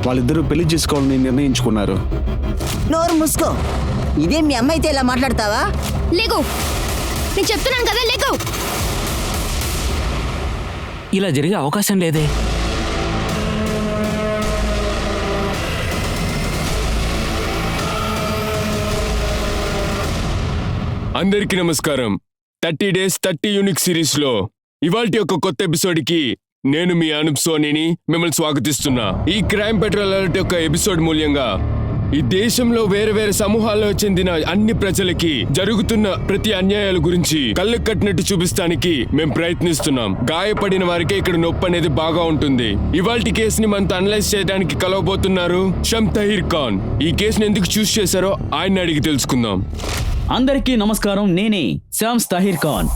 వాళ్ళిద్దరూ పెళ్లి చేసుకోవాలని నిర్ణయించుకున్నారు. నోరు మూసుకో. ఇదే మీ అమ్మాయితో ఇలా మాట్లాడతావా? లేకు, నేను చెప్తున్నాను కదా, లేకు. ఇలా జరిగే అవకాశం లేదే. అందరికీ నమస్కారం. 30 days 30 యూనిక్ సిరీస్ లో ఇవాల్టి ఒక కొత్త ఎపిసోడ్ కి నేను మీ అనూప్ సోనీని మిమ్మల్ని స్వాగతిస్తున్నా. ఈ క్రైమ్ పెట్రోల్ అలర్ట్ యొక్క ఎపిసోడ్ మూల్యంగా ఈ దేశంలో వేరే వేరే సమూహాల్లో చెందిన అన్ని ప్రజలకి జరుగుతున్న ప్రతి అన్యాయాల గురించి కళ్ళు కట్టినట్టు చూపిస్తానికి మేము ప్రయత్నిస్తున్నాం. గాయపడిన వారికి ఇక్కడ నొప్పి అనేది బాగా ఉంటుంది. ఇవాల్టి కేసుని మనతో అనలైజ్ చేయడానికి కలవబోతున్నారు షమ్ తహీర్ ఖాన్. ఈ కేసుని ఎందుకు చూస్ చేశారో ఆయన అడిగి తెలుసుకుందాం. అందరికీ నమస్కారం. నేనే శ్యామ్ తహీర్ ఖాన్.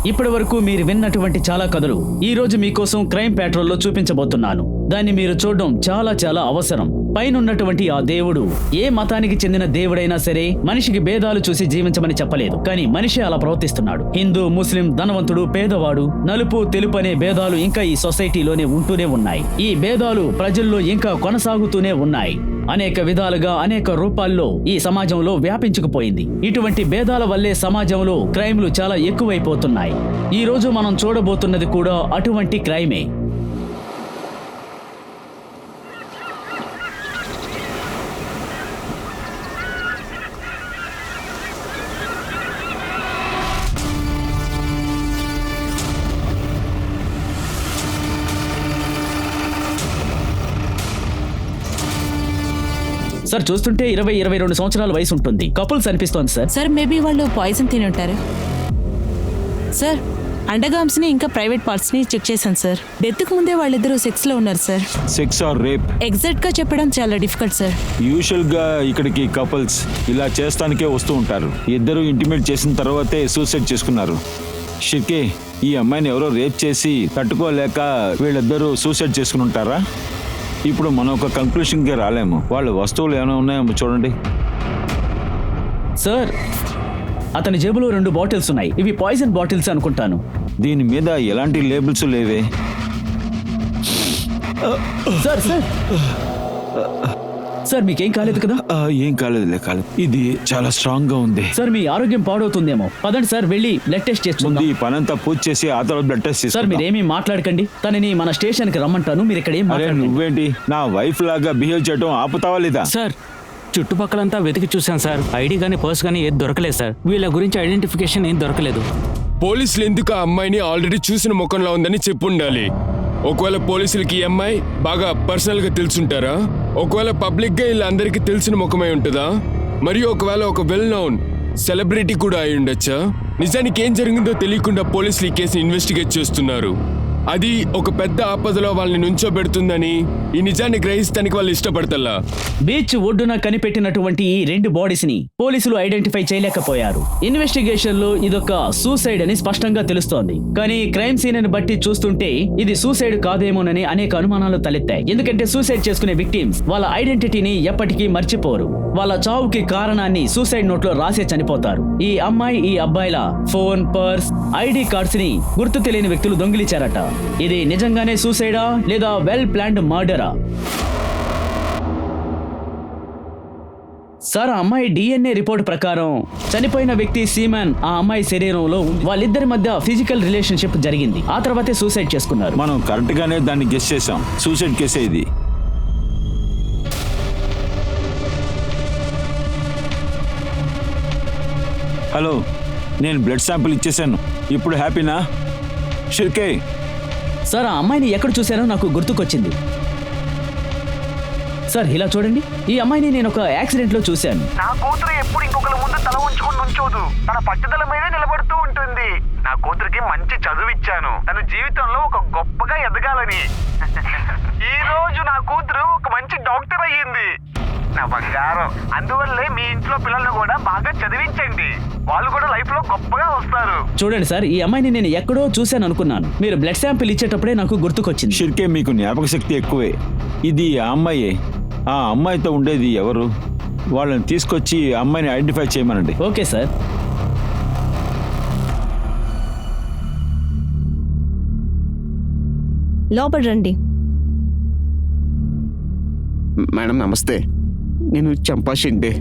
ఇప్పటి వరకు మీరు విన్నటువంటి చాలా కథలు ఈ రోజు మీకోసం క్రైమ్ పెట్రోల్లో చూపించబోతున్నాను. దాన్ని మీరు చూడడం చాలా చాలా అవసరం. పైనున్నటువంటి ఆ దేవుడు ఏ మతానికి చెందిన దేవుడైనా సరే మనిషికి భేదాలు చూసి జీవించమని చెప్పలేదు. కానీ మనిషి అలా ప్రవర్తిస్తున్నాడు. హిందూ, ముస్లిం, ధనవంతుడు, పేదవాడు, నలుపు, తెలుపు అనే భేదాలు ఇంకా ఈ సొసైటీలోనే ఉంటూనే ఉన్నాయి. ఈ భేదాలు ప్రజల్లో ఇంకా కొనసాగుతూనే ఉన్నాయి. అనేక విధాలుగా అనేక రూపాల్లో ఈ సమాజంలో వ్యాపించుకుపోయింది. ఇటువంటి భేదాల వల్లే సమాజంలో క్రైమ్లు చాలా ఎక్కువైపోతున్నాయి. ఈ రోజు మనం చూడబోతున్నది కూడా అటువంటి క్రైమే. సార్, చూస్తుంటే 20-22 సంవత్సరాల వయసు ఉంటుంది. కపుల్స్ అనిపిస్తోంది సార్. సార్, మేబీ వాళ్ళు పాయిజన్ తిని ఉంటారు. సార్, అండర్గామ్స్ ని ఇంకా ప్రైవేట్ పార్ట్స్ ని చెక్ చేశాను సార్. డెత్ కు ముందే వాళ్ళిద్దరూ సెక్స్ లో ఉన్నారు sir. Sex or rape? Exact గా చెప్పడం చాలా డిఫికల్ట్ సార్. యూజువల్ గా ఇక్కడికి కపుల్స్ ఇలా చేస్తానికే వస్తూ ఉంటారు. ఇద్దరు ఇంటిమేట్ చేసిన తర్వాతే సూసైడ్ చేసుకున్నారు. షిర్కే, ఈ అమ్మాయిని ఎవరో రేప్ చేసి తట్టుకోలేక వీళ్ళిద్దరూ సూసైడ్ చేసుకుని ఉంటారా? ఇప్పుడు మనం ఒక కంక్లూషన్కి రాలేము. వాళ్ళ వస్తువులు ఏమైనా ఉన్నాయేమో చూడండి. సార్, అతని జేబులో 2 బాటిల్స్ ఉన్నాయి. ఇవి పాయిజన్ బాటిల్స్ అనుకుంటాను. దీని మీద ఎలాంటి లేబుల్స్ లేవే. సార్ సార్ సార్, మీకేం కాలేదు కదా? ఏం కాలేదు. ఇది చాలా స్ట్రాంగ్ గా ఉంది. సార్, మీ ఆరోగ్యం పాడవుతుందేమో. పదండి సార్, వెళ్ళి బ్లడ్ టెస్ట్ చేస్తుంది. ఈ పనంతా పూజ చేసి ఆ తర్వాత బ్లడ్ టెస్ట్ సార్, మీరేమీ మాట్లాడకండి. తనని మన స్టేషన్ కి రమ్మంటాను. మీరు ఇక్కడ ఏం మాట్లాడండి. నువ్వేంటి నా వైఫ్ లాగా బిహేవ్ చేయడం ఆపుతావా లేదా? సార్, చుట్టుపక్కలంతా వెతికి చూశాను సార్. ఐడి కానీ పర్స్ కానీ ఏది దొరకలేదు సార్. వీళ్ళ గురించి ఐడెంటిఫికేషన్ ఏం దొరకలేదు. పోలీసులు ఎందుకు ఆ అమ్మాయిని ఆల్రెడీ చూసిన ముఖంలో ఉందని చెప్పుండాలి. ఒకవేళ పోలీసులకి ఈ అమ్మాయి బాగా పర్సనల్ గా తెలుసుంటారా? ఒకవేళ పబ్లిక్ గా వీళ్ళందరికీ తెలిసిన ముఖమై ఉంటుందా? మరియు ఒకవేళ ఒక వెల్ నోన్ సెలబ్రిటీ కూడా అయి ఉండొచ్చా? నిజానికి ఏం జరిగిందో తెలియకుండా పోలీసులు ఈ కేసుని ఇన్వెస్టిగేట్ చేస్తున్నారు. అది ఒక పెద్ద ఆపదలో వాళ్ళని నుంచోబెడుతుందని ఈ నిజాన్ని గ్రహిస్తానికి వాళ్ళు ఇష్టపడతల్లా. బీచ్ ఒడ్డున కనిపెట్టినటువంటి ఈ 2 బాడీస్ ని పోలీసులు ఐడెంటిఫై చేయలేకపోయారు. ఇన్వెస్టిగేషన్ లో ఇదొక సూసైడ్ అని స్పష్టంగా తెలుస్తోంది. కానీ క్రైమ్ సీన్ ని బట్టి చూస్తుంటే ఇది సూసైడ్ కాదేమోనని అనేక అనుమానాలు తలెత్తాయి. ఎందుకంటే సూసైడ్ చేసుకునే విక్టిమ్స్ వాళ్ళ ఐడెంటిటీని ఎప్పటికీ మర్చిపోరు. వాళ్ళ చావుకి కారణాన్ని సూసైడ్ నోట్ లో రాసే చనిపోతారు. ఈ అమ్మాయి, ఈ అబ్బాయిల ఫోన్, పర్స్, ఐడి కార్డ్స్ ని గుర్తు తెలియని వ్యక్తులు దొంగిలించారట. ఇది నిజంగానే సూసైడా లేదా వెల్ ప్లాన్డ్ మర్డరా? సార్, ఆ అమ్మాయి DNA రిపోర్ట్ ప్రకారం చనిపోయిన వ్యక్తి సీమన్ ఆ అమ్మాయి శరీరంలో ఉంది. వాళ్ళిద్దరి మధ్య ఫిజికల్ రిలేషన్షిప్ జరిగింది. ఆ తర్వాతే సూసైడ్ చేసుకున్నారు. మనం కరెక్ట్ గానే దాన్ని గెస్ చేసాం. సూసైడ్ కేసే ఇది. హలో, నేను బ్లడ్ శాంపిల్ ఇచ్చేసాను. ఇప్పుడు హ్యాపీనా షిర్కే? సార్, ఆ అమ్మాయిని ఎక్కడ చూశానో నాకు గుర్తుకొచ్చింది. సార్, ఇలా చూడండి. ఈ అమ్మాయిని నేను ఒక యాక్సిడెంట్ లో చూశాను. నా కూతురు ఎప్పుడు ఇంకొకరి ముందు తల ఉంచుకుని నుంచోదు. తన పట్టుదల మీద నిలబడుతూ ఉంటుంది. నా కూతురికి మంచి చదువు ఇచ్చాను. తన జీవితంలో ఒక గొప్పగా ఎదగాలని. ఈ రోజు నా కూతురు ఒక మంచి డాక్టర్ అయ్యింది. నా బంగారం. అందువల్లే మీ ఇంట్లో పిల్లల్ని కూడా బాగా చదివించండి. వాళ్ళు కూడా లైఫ్ లో గొప్పగా వస్తారు. చూడండి సార్, ఈ అమ్మాయిని నేను ఎక్కడో చూశాను అనుకున్నాను. మీరు బ్లడ్ శాంపిల్ ఇచ్చేటప్పుడే నాకు గుర్తుకొచ్చింది. షిర్కే, మీకు జ్ఞాపక శక్తి ఎక్కువే. ఇది ఆ అమ్మాయే. ఆ అమ్మాయితో ఉండేది ఎవరు? వాళ్ళని తీసుకొచ్చి అమ్మాయిని ఐడెంటిఫై చేయమనండి. Okay sir. లోపల రండి. మేడం నమస్తే, నేను చంపా షిండే.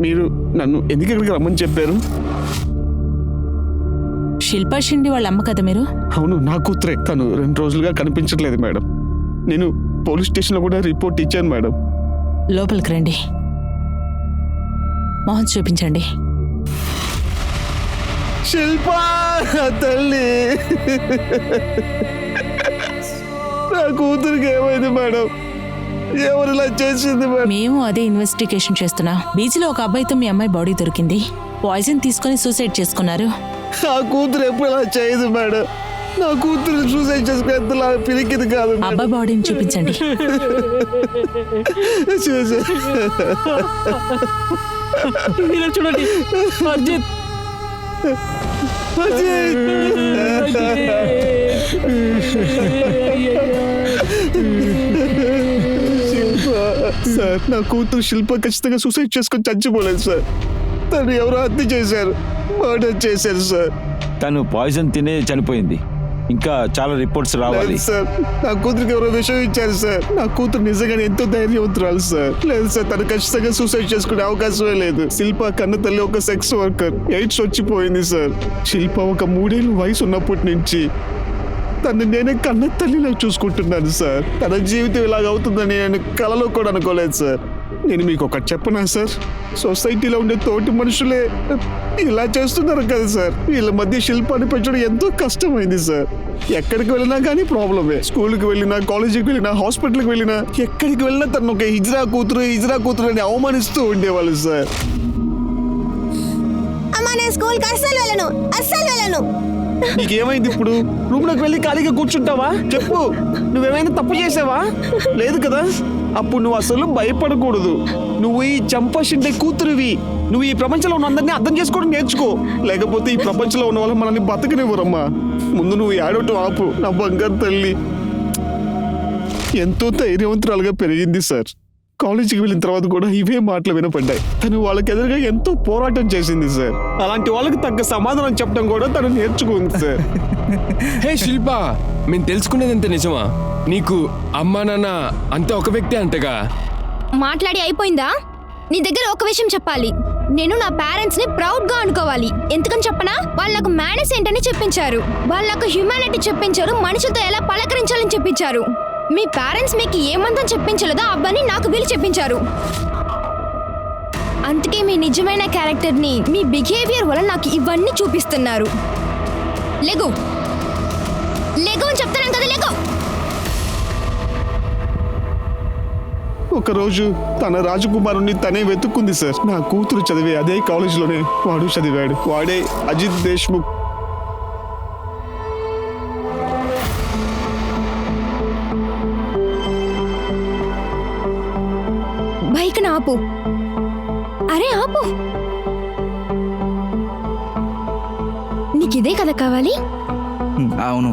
మీరు నన్ను ఎందుకు ఇక్కడికి రమ్మని చెప్పారు? శిల్పా షిండి వాళ్ళ అమ్మ కదా మీరు? అవును, నా కూతురే. తను 2 రోజులుగా కనిపించట్లేదు మేడం. నేను పోలీస్ స్టేషన్లో కూడా రిపోర్ట్ ఇచ్చాను మేడం. లోపలికి రండి, మొహం చూపించండి. శిల్పా తల్లి, నా కూతురికి ఏమైంది మేడం? ఎవరిలా చేసింది మేడం? మేము అదే ఇన్వెస్టిగేషన్ చేస్తున్నాం. బీచ్లో ఒక అబ్బాయితో మీ అమ్మాయి బాడీ దొరికింది. పాయిజన్ తీసుకొని సూసైడ్ చేసుకున్నారు. నా కూతురు ఎప్పుడు ఇలా చేయదు మేడం. నా కూతురు సూసైడ్ చేసుకునేంతలా పిలికిది కాదు మేడం. అబ్బాయి బాడీని చూపించండి. చూసా. ఇలా చూడండి అజిత్. శిల్ప సార్, నా కూతురు శిల్ప ఖచ్చితంగా సూసైడ్ చేసుకొని చచ్చిపోలేదు సార్. తను ఎవరో హత్య చేశారు, మర్డర్ చేశారు సార్. తను పాయిజన్ తినే చనిపోయింది. ఇంకా చాలా రిపోర్ట్స్ రావాలి. లేదు సార్, నా కూతురికి ఎవరో విషయం ఇచ్చారు సార్. నా కూతురు నిజంగానే ఎంతో ధైర్యవంతురాలు సార్. లేదు సార్, తను ఖచ్చితంగా సూసైడ్ చేసుకునే అవకాశమే లేదు. శిల్ప కన్న తల్లి ఒక సెక్స్ వర్కర్. ఎయిడ్స్ వచ్చిపోయింది సార్. శిల్ప ఒక 3 ఏళ్ళ వయసు ఉన్నప్పటి నుంచి తను నేనే కన్న తల్లిలా చూసుకుంటున్నాను సార్. తన జీవితం ఇలాగ అవుతుందని నేను కలలో కూడా అనుకోలేదు సార్. నేను మీకు ఒకటి చెప్పనా సార్, సొసైటీలో ఉండే తోటి మనుషులే ఇలా చేస్తున్నారు కదా సార్. వీళ్ళ మధ్య శిల్పాన్ని పెంచడం ఎంతో కష్టమైంది సార్. ఎక్కడికి వెళ్ళినా కానీ ప్రాబ్లమే. స్కూల్కి వెళ్ళినా, కాలేజీకి వెళ్ళినా, హాస్పిటల్కి వెళ్ళినా, ఎక్కడికి వెళ్ళినా తను ఒక హిజ్రా కూతురు అని అవమానిస్తూ ఉండేవాళ్ళు సార్. అమ్మా నేను స్కూల్కి అస్సలు వెళ్ళను. నీకేమైంది ఇప్పుడు? రూమ్లోకి వెళ్ళి ఖాళీగా కూర్చుంటావా? చెప్పు, నువ్వేమైనా తప్పు చేసావా? లేదు కదా? అప్పుడు నువ్వు అసలు భయపడకూడదు. నువ్వు ఈ చంపా షిండే కూతురువి. నువ్వు ఈ ప్రపంచంలో ఉన్న అందరినీ అర్థం చేసుకోవడం నేర్చుకో. లేకపోతే ఈ ప్రపంచంలో ఉన్న వాళ్ళు మనల్ని బతకనివ్వరమ్మా. ముందు నువ్వు ఏడవటం ఆపు నా బంగారు తల్లి. ఎంతో ధైర్యవంతురాలుగా పెరిగింది సార్. కాలేజీకి వెళ్ళిన తర్వాత కూడా ఇవే మాటలు వినపడ్డాయి. తను వాళ్ళకి ఎదురుగా ఎంతో పోరాటం చేసింది సార్. అలాంటి వాళ్ళకి తగ్గ సమాధానం చెప్పడం కూడా తను నేర్చుకుంది సార్. హే శిల్ప, మేము తెలుసుకునేది ఎంత నిజమా? నీకు అమ్మా నాన్న అంతే ఒక వ్యక్తి అంటగా? మాట్లాడి అయిపోయిందా? నీ దగ్గర ఒక విషయం చెప్పాలి. నేను నా పేరెంట్స్ ని ప్రౌడ్ గా అనుకోవాలి. ఎందుకని చెప్పనా? వాళ్ళకు మేనర్స్ ఏంటని చెప్పించారు, వాళ్ళకు హ్యూమానిటీ చెప్పించారు, మనుషులతో ఎలా పలకరించాలని చెప్పించారు. మీ పేరెంట్స్ మీకు ఏమంతం చెప్పించలేదో అవన్నీ నాకు వీళ్ళు చెప్పించారు. అందుకే మీ నిజమైన క్యారెక్టర్ ని మీ బిహేవియర్ వల్ల నాకు ఇవన్నీ చూపిస్తున్నారు. లెగో అని చెప్తున్నాను కదా, లెగో. ఒకరోజు తన రాజకుమారుణ్ణి తనే వెతుక్కుంది సార్. నా కూతురు చదివే అదే కాలేజీలోనే వాడు చదివాడు. వాడే అజిత్ దేశ్ముఖ్. బైక్ ఆపు. అరే ఆపు. నీకిదే కదా కావాలి? అవును.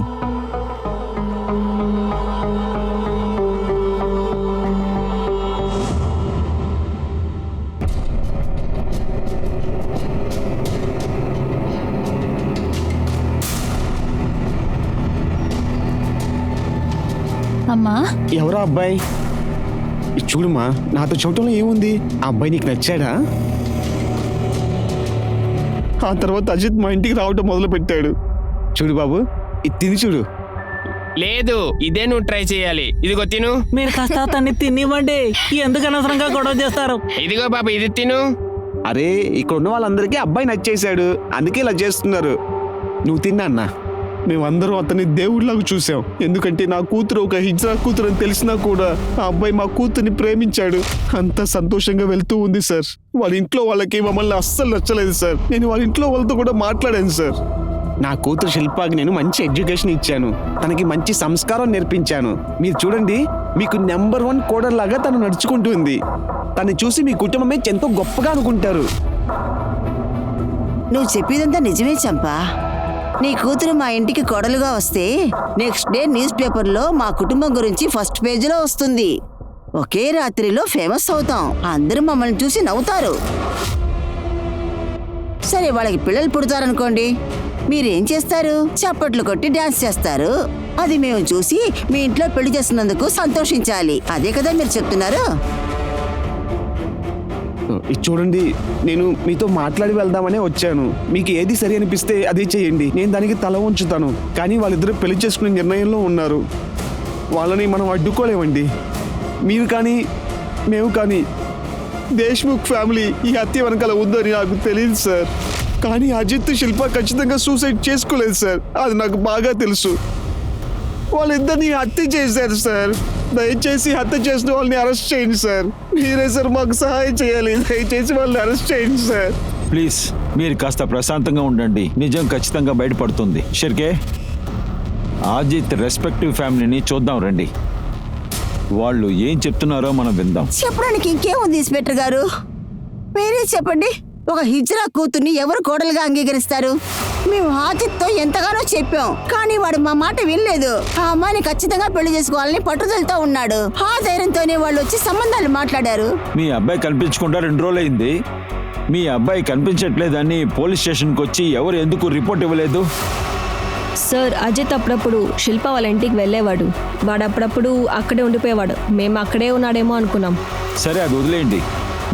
అమ్మా, ఎవరా అబ్బాయి? చూడుమా, నాతో చూడటంలో ఏముంది? ఆ అబ్బాయి నీకు నచ్చాడా? ఆ తర్వాత అజిత్ మా ఇంటికి రావటం మొదలు పెట్టాడు. చూడు బాబు, ఇది తిని చూడు. లేదు, ఇదే నువ్వు ట్రై చేయాలి. ఇదిగో తిను. మీరు కాస్త తన్ని తినివ్వండి. ఎందుకు అనవసరంగా గొడవ చేస్తారు? ఇదిగో బాబు, ఇది తిను. అరే, ఇక్కడ ఉన్న వాళ్ళందరికీ అబ్బాయి నచ్చేశాడు, అందుకే ఇలా చేస్తున్నారు. నువ్వు తిన్నా అన్నా. మేమందరం అతన్ని దేవుడిలాగా చూసాం. ఎందుకంటే నా కూతురు ఒక హిజ్రా కూతురు అని తెలిసినా కూడా ఆ అబ్బాయి మా కూతుర్ని ప్రేమించాడు. అంతా సంతోషంగా వెళ్తూ ఉంది సార్. వాళ్ళ ఇంట్లో వాళ్ళకి మమ్మల్ని అస్సలు నచ్చలేదు సార్. నేను వాళ్ళ ఇంట్లో వాళ్ళతో కూడా మాట్లాడాను సార్. నా కూతురు శిల్పాకి నేను మంచి ఎడ్యుకేషన్ ఇచ్చాను, తనకి మంచి సంస్కారం నేర్పించాను. మీరు చూడండి, మీకు నెంబర్ 1 కోడల్లాగా తను నడుచుకుంటుంది. తను చూసి మీ కుటుంబమే ఎంతో గొప్పగా అనుకుంటారు. నువ్వు చెప్పేదంతా నిజమే చంపా. నీ కూతురు మా ఇంటికి కోడలుగా వస్తే నెక్స్ట్ డే న్యూస్ పేపర్లో మా కుటుంబం గురించి ఫస్ట్ పేజీలో వస్తుంది. ఒకే రాత్రిలో ఫేమస్ అవుతాం. అందరూ మమ్మల్ని చూసి నవ్వుతారు. సరే, వాళ్ళకి పిల్లలు పుడతారనుకోండి, మీరేం చేస్తారు? చప్పట్లు కొట్టి డాన్స్ చేస్తారు. అది మేము చూసి మీ ఇంట్లో పెళ్లి చేస్తున్నందుకు సంతోషించాలి. అదే కదా మీరు చెప్తున్నారు? ఇది చూడండి, నేను మీతో మాట్లాడి వెళ్దామనే వచ్చాను. మీకు ఏది సరి అనిపిస్తే అదే చేయండి, నేను దానికి తల ఉంచుతాను. కానీ వాళ్ళిద్దరూ పెళ్లి చేసుకునే నిర్ణయంలో ఉన్నారు. వాళ్ళని మనం అడ్డుకోలేమండి. మీరు కానీ మేము కానీ దేశ్ముఖ్ ఫ్యామిలీ ఈ హత్య వెనకాల ఉందని నాకు తెలియదు సార్. కానీ అజిత్, శిల్ప ఖచ్చితంగా సూసైడ్ చేసుకోలేదు సార్. అది నాకు బాగా తెలుసు. వాళ్ళిద్దరిని హత్య చేశారు సార్. దయచేసి హత్య చేసిన వాళ్ళని అరెస్ట్ చేయండి సార్. మీరే సార్ మాకు సహాయం చేయాలి. దయచేసి వాళ్ళని అరెస్ట్ చేయండి సార్. ప్లీజ్ మీరు కాస్త ప్రశాంతంగా ఉండండి. నిజం ఖచ్చితంగా బయటపడుతుంది. షిర్కే, అజిత్ రెస్పెక్టివ్ ఫ్యామిలీని చూద్దాం రండి. వాళ్ళు ఏం చెప్తున్నారో మనం విందాం. చెప్పడానికి ఇంకేముంది ఇన్స్పెక్టర్ గారు? మీరే చెప్పండి. ఒక హిజ్రా కూతుర్ని ఎవరు కోడలుగా అంగీకరిస్తారు? మేము హాజిత్తో ఎంతగానో చెప్పాం, కానీ వాడు మా మాట వినలేదు. ఆ అమ్మాయిని ఖచ్చితంగా పెళ్లి చేసుకోవాలని పట్టుదలతో ఉన్నాడు. ఆ ధైర్యంతోనే వాళ్ళు వచ్చి సంబంధాలు మాట్లాడారు. మీ అబ్బాయి కనిపించకుండా 2 రోజులైంది. మీ అబ్బాయి కనిపించట్లేదని పోలీస్ స్టేషన్కి వచ్చి ఎవరు ఎందుకు రిపోర్ట్ ఇవ్వలేదు? సార్, అజిత్ అప్పుడప్పుడు శిల్ప వాళ్ళ ఇంటికి వెళ్ళేవాడు. వాడు అప్పుడప్పుడు అక్కడే ఉండిపోయేవాడు. మేము అక్కడే ఉన్నాడేమో అనుకున్నాం. సరే, అది వదిలేయండి.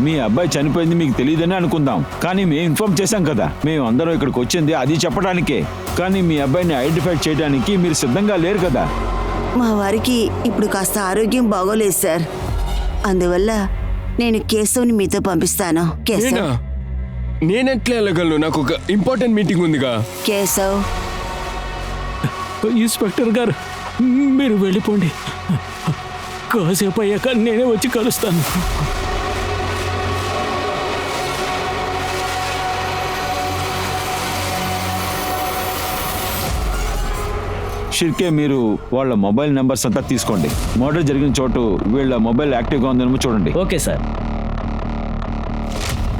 మీ అబ్బాయి చనిపోయింది మీకు తెలియదని అనుకుందాం, కానీ మేము ఇన్ఫార్మ్ చేశాం కదా. మేము అందరం ఇక్కడికి వచ్చింది అది చెప్పడానికే. కానీ మీ అబ్బాయిని ఐడెంటిఫై చేయడానికి మీరు సిద్ధంగా లేరు కదా. మా వారికి ఇప్పుడు కాస్త ఆరోగ్యం బాగోలేదు సార్. అందువల్ల నేను కేశవ్ని మీతో పంపిస్తాను. కేశవ్, నేనెట్లా వెళ్ళగలను? నాకు ఒక ఇంపార్టెంట్ మీటింగ్ ఉందిగా. కేశవ్. ఇన్స్పెక్టర్ గారు, మీరు వెళ్ళిపోండి. కాసేపు అయ్యాక నేనే వచ్చి కలుస్తాను. షిర్కే, మీరు వాళ్ళ మొబైల్ నెంబర్స్ అంతా తీసుకోండి. మర్డర్ జరిగిన చోటు వీళ్ళ మొబైల్ యాక్టివ్గా ఉందేమో చూడండి. Okay sir.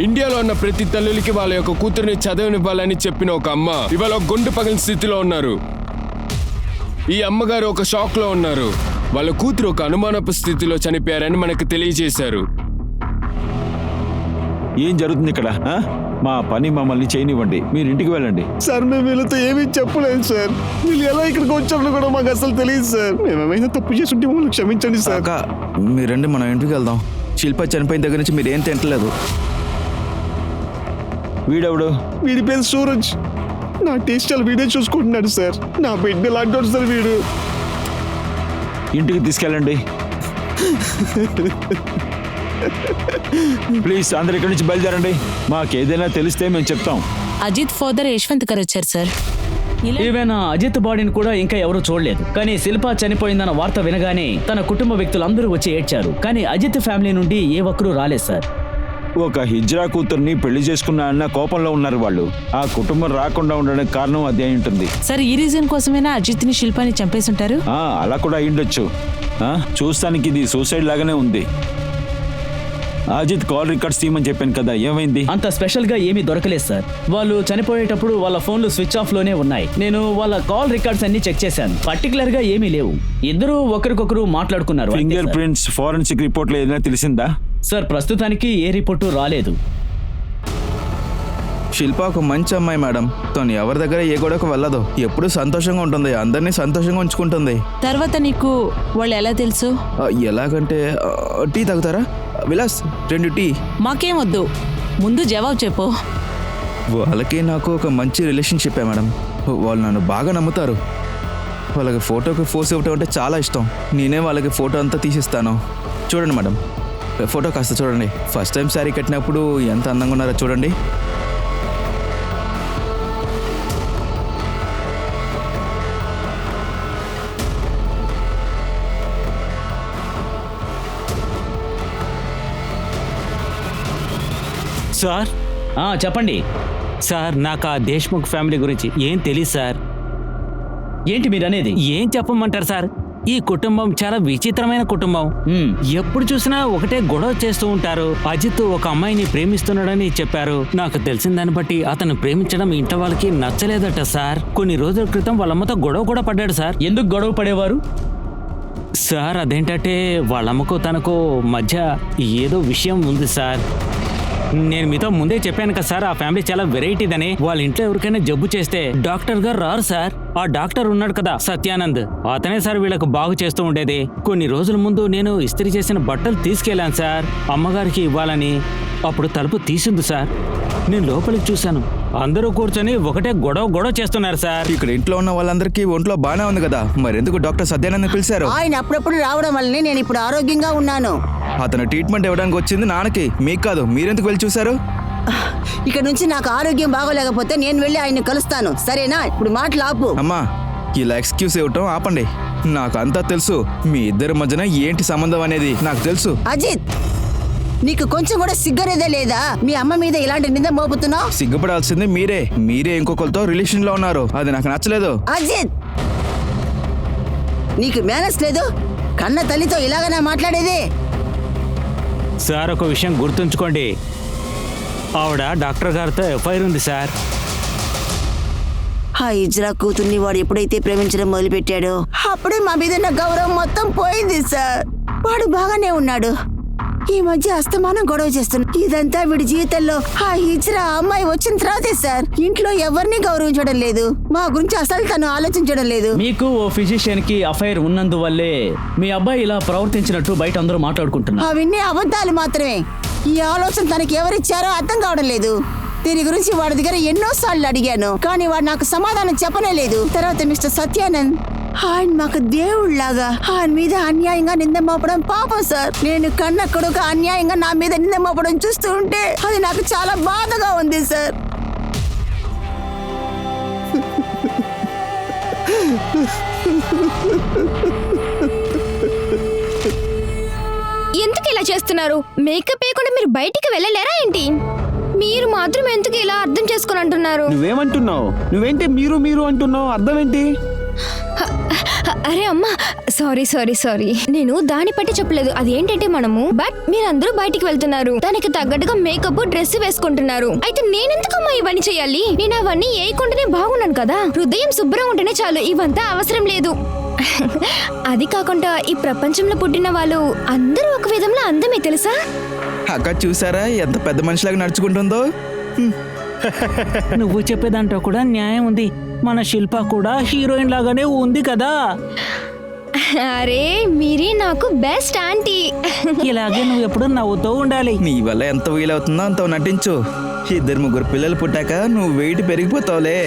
ఇండియాలో ఉన్న ప్రతి తల్లులకి వాళ్ళ యొక్క కూతురిని చదవనివ్వాలని చెప్పిన ఒక అమ్మ ఇవాళ ఒక గుండె పగిలిన స్థితిలో ఉన్నారు. ఈ అమ్మగారు ఒక షాక్ లో ఉన్నారు. వాళ్ళ కూతురు ఒక అనుమానపు స్థితిలో చనిపోయారని మనకు తెలియజేశారు. ఏం జరుగుతుంది ఇక్కడ? మా పని మమ్మల్ని చేయనివ్వండి. మీరు ఇంటికి వెళ్ళండి. సార్, మేము వీళ్ళతో ఏమీ చెప్పలేదు సార్. వీళ్ళు ఎలా ఇక్కడికి వచ్చారో కూడా మాకు అసలు తెలియదు సార్. మేమేమైనా తప్పు చేస్తుంటే మమ్మల్ని క్షమించండి సార్. మీరండి, మనం ఇంటికి వెళ్దాం. శిల్ప చనిపోయిన దగ్గర నుంచి మీరు ఏం తింటలేదు. వీడెవడు? వీడి పేరు సూరజ్. నా టేస్ట్ వీడే చూసుకుంటున్నాడు సార్. నా బిడ్డ లాంటి సార్ వీడు. ఇంటికి తీసుకెళ్ళండి ప్లీజ్. అందరు ఇక్కడి నుంచి బయలుదేరండి. మాకేదైనా తెలిస్తే మేము చెప్తాం. అజిత్ ఫాదర్ యశ్వంత్ గారు వచ్చారు సార్. ఈవెన్ అజిత్ బాడీని కూడా ఇంకా ఎవరూ చూడలేదు. కానీ శిల్ప చనిపోయిందన్న వార్త వినగానే తన కుటుంబ వ్యక్తులందరూ వచ్చి ఏడ్చారు. కానీ అజిత్ ఫ్యామిలీ నుండి ఏ ఒక్కరూ రాలేదు సార్. ఒక హిజ్రా కూతుర్ని పెళ్లి చేసుకున్నా అన్న కోపంలో ఉన్నారు వాళ్ళు. ఆ కుటుంబం రాకుండా ఉండడానికి కారణం అదే అయి ఉంటుంది. సార్, ఈ రీజన్ కోసమేనా అజిత్ని శిల్పాని చంపేసుంటారు? అలా కూడా అయ్యుండొచ్చు. చూస్తానికి ఇది సూసైడ్ లాగానే ఉంది. అజిత్ కాల్ రికార్డ్స్ తీయమని చెప్పాను కదా, ఏమైంది? అంత స్పెషల్ గా ఏమీ దొరకలేదు సార్. వాళ్ళు చనిపోయేటప్పుడు వాళ్ళ ఫోన్లు స్విచ్ ఆఫ్ లోనే ఉన్నాయి. నేను వాళ్ళ కాల్ రికార్డ్స్ అన్ని చెక్ చేశాను. పర్టికులర్ గా ఏమీ లేవు. ఇద్దరు ఒకరికొకరు మాట్లాడుకున్నారు. ఫింగర్ ప్రింట్స్, ఫోరెన్సిక్ రిపోర్ట్లో ఏదైనా తెలిసిందా? సార్, ప్రస్తుతానికి ఏ రిపోర్టు రాలేదు. శిల్ప ఒక మంచి అమ్మాయి మేడం. తను ఎవరి దగ్గర ఏ గొడవకు వెళ్ళదు. ఎప్పుడూ సంతోషంగా ఉంటుంది. అందరినీ సంతోషంగా ఉంచుకుంటుంది. తర్వాత నీకు వాళ్ళు ఎలా తెలుసు? ఎలాగంటే, టీ తాగుతారా విలాస్? 2 టీ. మాకేం వద్దు, ముందు జవాబు చెప్పు. వాళ్ళకి నాకు ఒక మంచి రిలేషన్షిప్ మేడం. వాళ్ళు నన్ను బాగా నమ్ముతారు. వాళ్ళకి ఫోటోకి ఫోర్స్ ఇవ్వటం అంటే చాలా ఇష్టం. నేనే వాళ్ళకి ఫోటో అంతా తీసిస్తాను. చూడండి మేడం, ఫోటో కాస్త చూడండి. ఫస్ట్ టైం శారీ కట్టినప్పుడు ఎంత అందంగా ఉన్నారో చూడండి. సార్, చెప్పండి సార్. నాకు ఆ దేశ్ముఖ్ ఫ్యామిలీ గురించి ఏం తెలియదు సార్. ఏంటి మీరు అనేది? ఏం చెప్పమంటారు సార్? ఈ కుటుంబం చాలా విచిత్రమైన కుటుంబం. ఎప్పుడు చూసినా ఒకటే గొడవ చేస్తూ ఉంటారు. అజిత్ ఒక అమ్మాయిని ప్రేమిస్తున్నాడని చెప్పారు. నాకు తెలిసిన దాన్ని బట్టి అతను ప్రేమించడం ఇంట్లో వాళ్ళకి నచ్చలేదట సార్. కొన్ని రోజుల క్రితం వాళ్ళమ్మతో గొడవ కూడా పడ్డాడు సార్. ఎందుకు గొడవ పడేవారు సార్? అదేంటంటే వాళ్ళమ్మకు తనకు మధ్య ఏదో విషయం ఉంది సార్. నేను మీతో ముందే చెప్పాను కదా సార్, ఆ ఫ్యామిలీ చాలా వెరైటీదని. వాళ్ళ ఇంట్లో ఎవరికైనా జబ్బు చేస్తే డాక్టర్ గారు రారు సార్. ఆ డాక్టర్ ఉన్నాడు కదా సత్యానంద్, అతనే సార్ వీళ్ళకు బాగు చేస్తూ ఉండేది. కొన్ని రోజుల ముందు నేను ఇస్త్రీ చేసిన బట్టలు తీసుకెళ్లాను సార్ అమ్మగారికి ఇవ్వాలని. అప్పుడు తలుపు తీసింది సార్. నేను లోపలికి చూశాను, అందరూ కూర్చొని ఒకటే గొడవ చేస్తున్నారు సార్. ఇక్కడ ఇంట్లో ఉన్న వాళ్ళందరికీ ఒంట్లో బానే ఉంది కదా, మరెందుకు డాక్టర్ సత్యానంద్ పిలిచారు? ఆయన అప్పుడప్పుడు రావడం వల్లనే నేను ఇప్పుడు ఆరోగ్యంగా ఉన్నాను. అతను ట్రీట్మెంట్ ఇవ్వడానికి వచ్చింది నాన్నకి, మీకు కాదు. మీరెందుకు వెళ్ళి చూశారు? ఇక్కడ నుంచి నాకు ఆరోగ్యం బాగోలేకపోతే నేను వెళ్ళి ఆయన్ని కలుస్తాను, సరేనా? ఇప్పుడు మాటలు ఆపు. అమ్మా, ఇలా ఎక్స్క్యూజ్ ఇవ్వటం ఆపండి. నాకు అంతా తెలుసు. మీ ఇద్దరి మధ్యన ఏంటి సంబంధం అనేది నాకు తెలుసు. అజిత్, నీకు కొంచెం కూడా సిగ్గనేదే లేదా? మీ అమ్మ మీద ఇలాంటి నింద మోపుతున్నావు. సిగ్గుపడాల్సింది మీరే ఇంకొకరితో రిలేషన్ లో ఉన్నారు. అది నాకు నచ్చలేదు. అజిత్, నీకు మేనస్ లేదు? కన్న తల్లితో ఇలాగనా మాట్లాడేది? సార్ ఒక విషయం గుర్తుంచుకోండి, ఆవిడ డాక్టర్ గారితో ఎఫ్ఐఆర్ ఉంది సార్. ఆ ఇజ్రా కూతుర్ని వాడు ఎప్పుడైతే ప్రేమించడం మొదలుపెట్టాడో అప్పుడే మా మీద ఉన్న గౌరవం మొత్తం పోయింది సార్. వాడు బాగానే ఉన్నాడు, ఈ మధ్య అస్తమానం గొడవ చేస్తున్నాడు. ఇదంతా వీడి జీవితంలో ఆ ఇజ్రా అమ్మాయి వచ్చిన తర్వాతే సార్. ఇంట్లో ఎవరిని గౌరవించడం లేదు, మా గురించి అసలు తను ఆలోచించడం లేదు. మీకు ఓ ఫిజిషియన్ కి అఫైర్ ఉన్నందువల్లే మీ అబ్బాయి ఇలా ప్రవర్తించినట్టు బయట అందరూ మాట్లాడుకుంటున్నారు. అవన్నీ అబద్ధాలు మాత్రమే. ఈ ఆలోచన తనకి ఎవరిచ్చారో అర్థం కావడం లేదు. దీని గురించి వాడి దగ్గర ఎన్నోసార్లు అడిగాను, కానీ వాడు నాకు సమాధానం చెప్పనే లేదు. తర్వాత మిస్టర్ సత్యానంద్, ఆయన మాకు దేవుళ్లాగా ఆయన మీద అన్యాయంగా నింద మోపడం పాపం సార్. నేను కన్న కొడుకు అన్యాయంగా నా మీద నింద మోపడం చూస్తూ ఉంటే అది నాకు చాలా బాధగా ఉంది సార్. ఎందుకు ఇలా చేస్తున్నారు? మేకప్ వేయకుండా మీరు బయటికి వెళ్ళలేరా ఏంటి? మీరు మాత్రం ఎందుకు ఇలా అర్థం చేసుకుని అంటున్నారు? నువ్వేమంటున్నావు? నువ్వేంటి మీరు అంటున్నావు? అర్థం ఏంటి? అరే అమ్మా, సారీ, నేను దాన్ని పట్టి చెప్పలేదు. అది ఏంటంటే మనము మీరందరూ బయటికి వెళ్తున్నారు, దానికి తగ్గట్టుగా మేకప్ డ్రెస్ వేసుకుంటున్నారు. అయితే నేనెందుకమ్మా ఇవన్నీ చేయాలి? నేను అవన్నీ వేయకుండానే బాగున్నాను కదా. హృదయం శుభ్రంగా ఉంటేనే చాలు, ఇవంతా అవసరం లేదు. అది కాకుండా ఈ ప్రపంచంలో పుట్టిన వాళ్ళు అందరూ ఒక విధంలో అందమే తెలుసా? అక్క చూసారా ఎంత పెద్ద మనిషిలాగా నడుచుకుంటుందో? నువ్వు చెప్పేదాంట్లో కూడా న్యాయం ఉంది. మన శిల్ప కూడా హీరోయిన్ లాగానే ఉంది కదా. అరే మీరే నాకు బెస్ట్ ఆంటీ. ఇలాగే నువ్వు ఎప్పుడు నవ్వుతూ ఉండాలి. నీ వల్ల ఎంత వీలవుతుందో అంత నటించు. 2-3 పిల్లలు పుట్టాక నువ్వు వెయిట్ పెరిగిపోతావులే.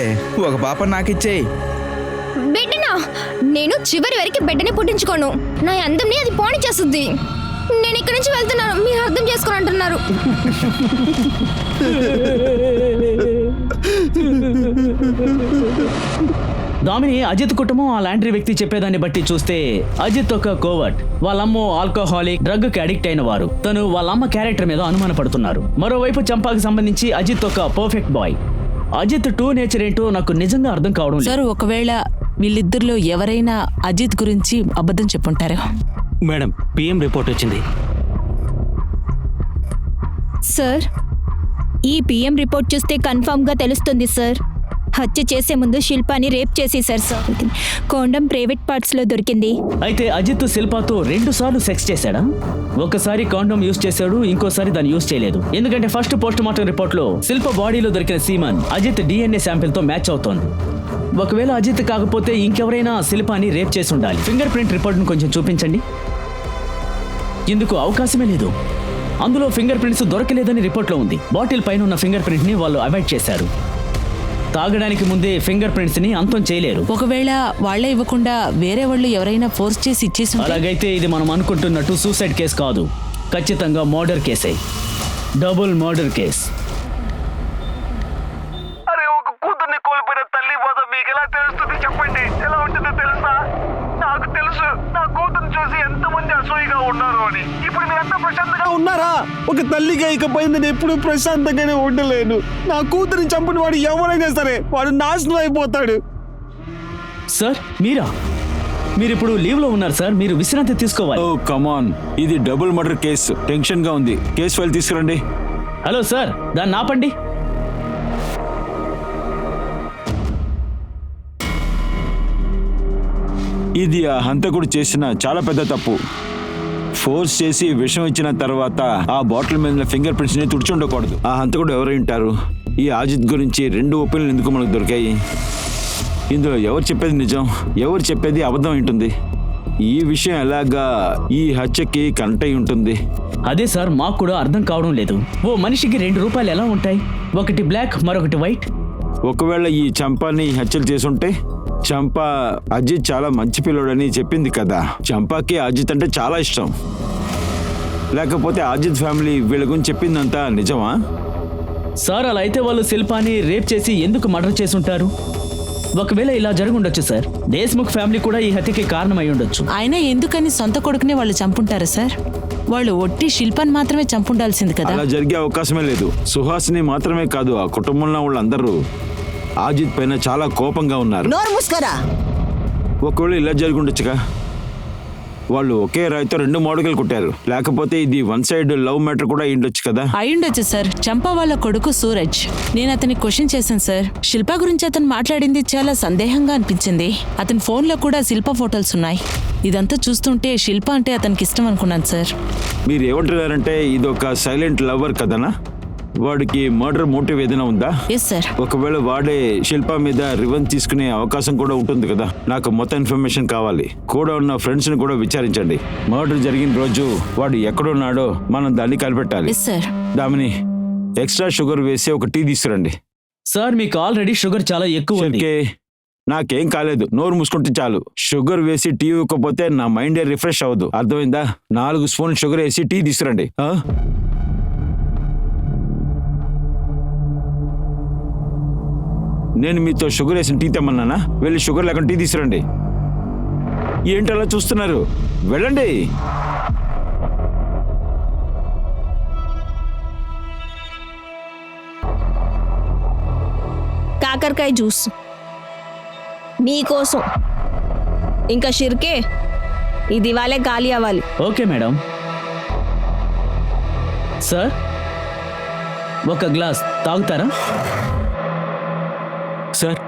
ఒక పాప నాకిచ్చేయి. బిడ్డనా? నేను చివరి వరకు బిడ్డని పుట్టించుకోను. నా అందంని అది పాణి చేస్తుంది. నేను ఇక్కడి నుంచి వెళ్తున్నాను, మీరు అర్థం చేసుకుని అంటున్నారు. దామిని, అజిత్ కుటుంబం ఆ లాండ్రీ వ్యక్తి చెప్పేదాన్ని బట్టి చూస్తే అజిత్ ఒక కోవర్ట్. వాళ్ళమ్మ ఆల్కహాలిక్, డ్రగ్ కి అడిక్ట్ అయిన వారు. తను వాళ్ళమ్మ క్యారెక్టర్ మీద అనుమాన పడుతున్నారు. మరోవైపు చంపాకి సంబంధించి అజిత్ ఒక perfect boy. Ajith true nature ఏంటో నాకు నిజంగా అర్థం కావడం లేదు. సార్, ఒకవేళ వీళ్ళిద్దరిలో ఎవరైనా అజిత్ గురించి అబద్ధం చెప్పుంటారు. మేడం, పిఎం రిపోర్ట్ వచ్చింది. సార్, ఈ పిఎం రిపోర్ట్ చూస్తే కన్ఫర్మ్ గా తెలుస్తుంది సార్. హత్య చేసే ముందు శిల్పాని రేప్ చేసేశారు సార్. కోండం ప్రైవేట్ పార్ట్స్ లో దొరికింది. అయితే అజిత్ శిల్పాతో 2 సార్లు సెక్స్ చేశాడా? ఒకసారి కాండోమ్ యూజ్ చేశాడు, ఇంకోసారి దాన్ని యూజ్ చేయలేదు. ఎందుకంటే ఫస్ట్ పోస్ట్ మార్టం రిపోర్ట్ లో శిల్ప బాడీలో దొరికిన సీమన్ అజిత్ DNA శాంపిల్ తో మ్యాచ్ అవుతోంది. ఒకవేళ అజిత్ కాకపోతే ఇంకెవరైనా శిల్పాని రేప్ చేసి ఉండాలి. ఫింగర్ ప్రింట్ రిపోర్ట్ ను కొంచెం చూపించండి. ఇందుకు అవకాశమే లేదు. అందులో ఫింగర్ ప్రింట్స్ దొరకలేదని రిపోర్ట్లో ఉంది. బాటిల్ పైన ఉన్న ఫింగర్ ప్రింట్ ని వాళ్ళు అవాయిడ్ చేశారు. తాగడానికి ముందే ఫింగర్ ప్రింట్స్ ని అంతం చేయలేరు. ఒకవేళ వాళ్లే ఇవ్వకుండా వేరే వాళ్ళు ఎవరైనా ఫోర్స్ చేసి ఇచ్చేసి ఉంటే? అలాగైతే ఇది మనం అనుకుంటున్నట్టు సూసైడ్ కేసు కాదు, ఖచ్చితంగా మర్డర్ కేసే. Double murder case. అరే, ఒక కూతుర్ని కోల్పోయిన తల్లి బాధ మీకు ఎలా తెలుస్తుంది చెప్పండి. ఎలా ఉంటుందో తెలుసా? నాకు తెలుసు నా కూతుర్ని చూసి ఎంతమంది అసూయగా ఉన్నారు అని. ఇప్పుడు మీరంతా ప్రశాంతంగా ఉన్నారా? ఒక తల్లిగా ఇకపై నేను ఎప్పుడు ప్రశాంతంగానే ఉండలేను. నా కూతురిని చంపిన వాడు ఎవరైనా సరే వాడు నాశనం అయిపోతాడు. సార్, మీరిప్పుడు లీవ్ లో ఉన్నారు సార్. మీరు విశ్రాంతి తీసుకోవాలి. ఓ కమాన్, ఇది డబుల్ మర్డర్ కేసు. టెన్షన్ గా ఉంది. కేసు ఫైల్ తీసుకురండి. హలో సార్, దాన్ని ఆపండి. ఇది ఆ హంతకుడు చేసిన చాలా పెద్ద తప్పు. ఫోర్స్ చేసి విషం ఇచ్చిన తర్వాత ఆ బాటిల్ మీద ఫింగర్ ప్రింట్స్ ని తుడిచుండకూడదు. ఆ హంతకుడు ఎవరై ఉంటారు? ఈ అజిత్ గురించి 2 ఒపీనియన్లు ఎందుకు మనకు దొరికాయి? ఇందులో ఎవరు చెప్పేది నిజం, ఎవరు చెప్పేది అబద్ధం ఉంటుంది? ఈ విషయం ఎలాగా ఈ హత్యకి కనెక్ట్ అయి ఉంటుంది? అదే సార్, మాకు కూడా అర్థం కావడం లేదు. ఓ మనిషికి 2 రూపాయలు ఎలా ఉంటాయి? ఒకటి బ్లాక్, మరొకటి వైట్. ఒకవేళ ఈ చంపాని హత్యలు చేసుంటే, చంపా అజిత్ చాలా మంచి పిల్లోడని చెప్పింది కదా. చంపాకి అజిత్ అంటే చాలా ఇష్టం. లేకపోతే అజిత్ ఫ్యామిలీ వీళ్ళ గురించి చెప్పిందంతా నిజమా? సార్, అలా అయితే వాళ్ళు శిల్పాని రేప్ చేసి ఎందుకు మర్డర్ చేసి ఉంటారు? ఒకవేళ ఇలా జరుగుండొచ్చు సార్. దేశ్ముఖ్ ఫ్యామిలీ కూడా ఈ హత్యకి కారణమై ఉండొచ్చు. అయినా ఎందుకని సొంత కొడుకునే వాళ్ళు చంపుంటారు సార్? వాళ్ళు ఒట్టి శిల్పాన్ని మాత్రమే చంపుండాల్సింది కదా. అలా జరిగే అవకాశమే లేదు. సుహాసిని మాత్రమే కాదు, ఆ కుటుంబంలో వాళ్ళందరూ అజిత్ పైన చాలా కోపంగా ఉన్నారు. నోరు మూసుకోరా. ఒకవేళ ఇలా జరిగి ఉండొచ్చుగా. వాళ్ళు ఒకే రాయితో 2 మాడుకలు కొట్టారు. లేకపోతే ఇది 1 సైడ్ లవ్ మ్యాటర్ కూడా అయ్యుండొచ్చు కదా. అయ్యుండొచ్చు సార్. చంపా వాళ్ళ కొడుకు సూరజ్. నేను అతన్ని క్వశ్చన్ చేశాను సార్. శిల్ప గురించి అతను మాట్లాడింది చాలా సందేహంగా అనిపించింది. అతని ఫోన్లో కూడా శిల్ప ఫోటోలు ఉన్నాయి. ఇదంతా చూస్తుంటే శిల్ప అంటే అతనికి ఇష్టం అనుకున్నాను సార్. మీరు ఏమంటున్నారంటే ఇది ఒక సైలెంట్ లవర్ కదనా? వాడికి మర్డర్ మోటివ్ ఏదైనా ఉందా? Yes sir. ఒకవేళ వాడే శిల్ప మీద రివెంజ్ తీసుకునే అవకాశం కూడా ఉంటుంది కదా. నాకు మొత్తం ఇన్ఫర్మేషన్ కావాలి. కూడా ఉన్న ఫ్రెండ్స్ ని కూడా విచారించండి. మర్డర్ జరిగిన రోజు వాడు ఎక్కడున్నాడో మనం దాన్ని కనిపెట్టాలి. Yes sir. Damini, extra sugar వేసి ఒక టీ తీసుకురండి. సార్, మీకు ఆల్రెడీ షుగర్ చాలా ఎక్కువ ఉంది. ఓకే, నాకేం కాలేదు, నోరు మూసుకుంటే చాలు. షుగర్ వేసి టీ ఇవ్వకపోతే నా మైండే రిఫ్రెష్ అవ్వదు, అర్థమైందా? 4 స్పూన్లు షుగర్ వేసి టీ తీసుకురండి. నేను మీతో షుగర్ వేసిన టీ తెమ్మన్నానా? వెళ్ళి షుగర్ లేకుండా టీ తీసుకురండి. ఏంటలా చూస్తున్నారు? వెళ్ళండి. కాకరకాయ జ్యూస్ నీకోసం. ఇంకా షిర్కే, ఇది ఇవాళే ఖాళీ అవ్వాలి. Okay madam. సార్, ఒక గ్లాస్ తాగుతారా? సార్,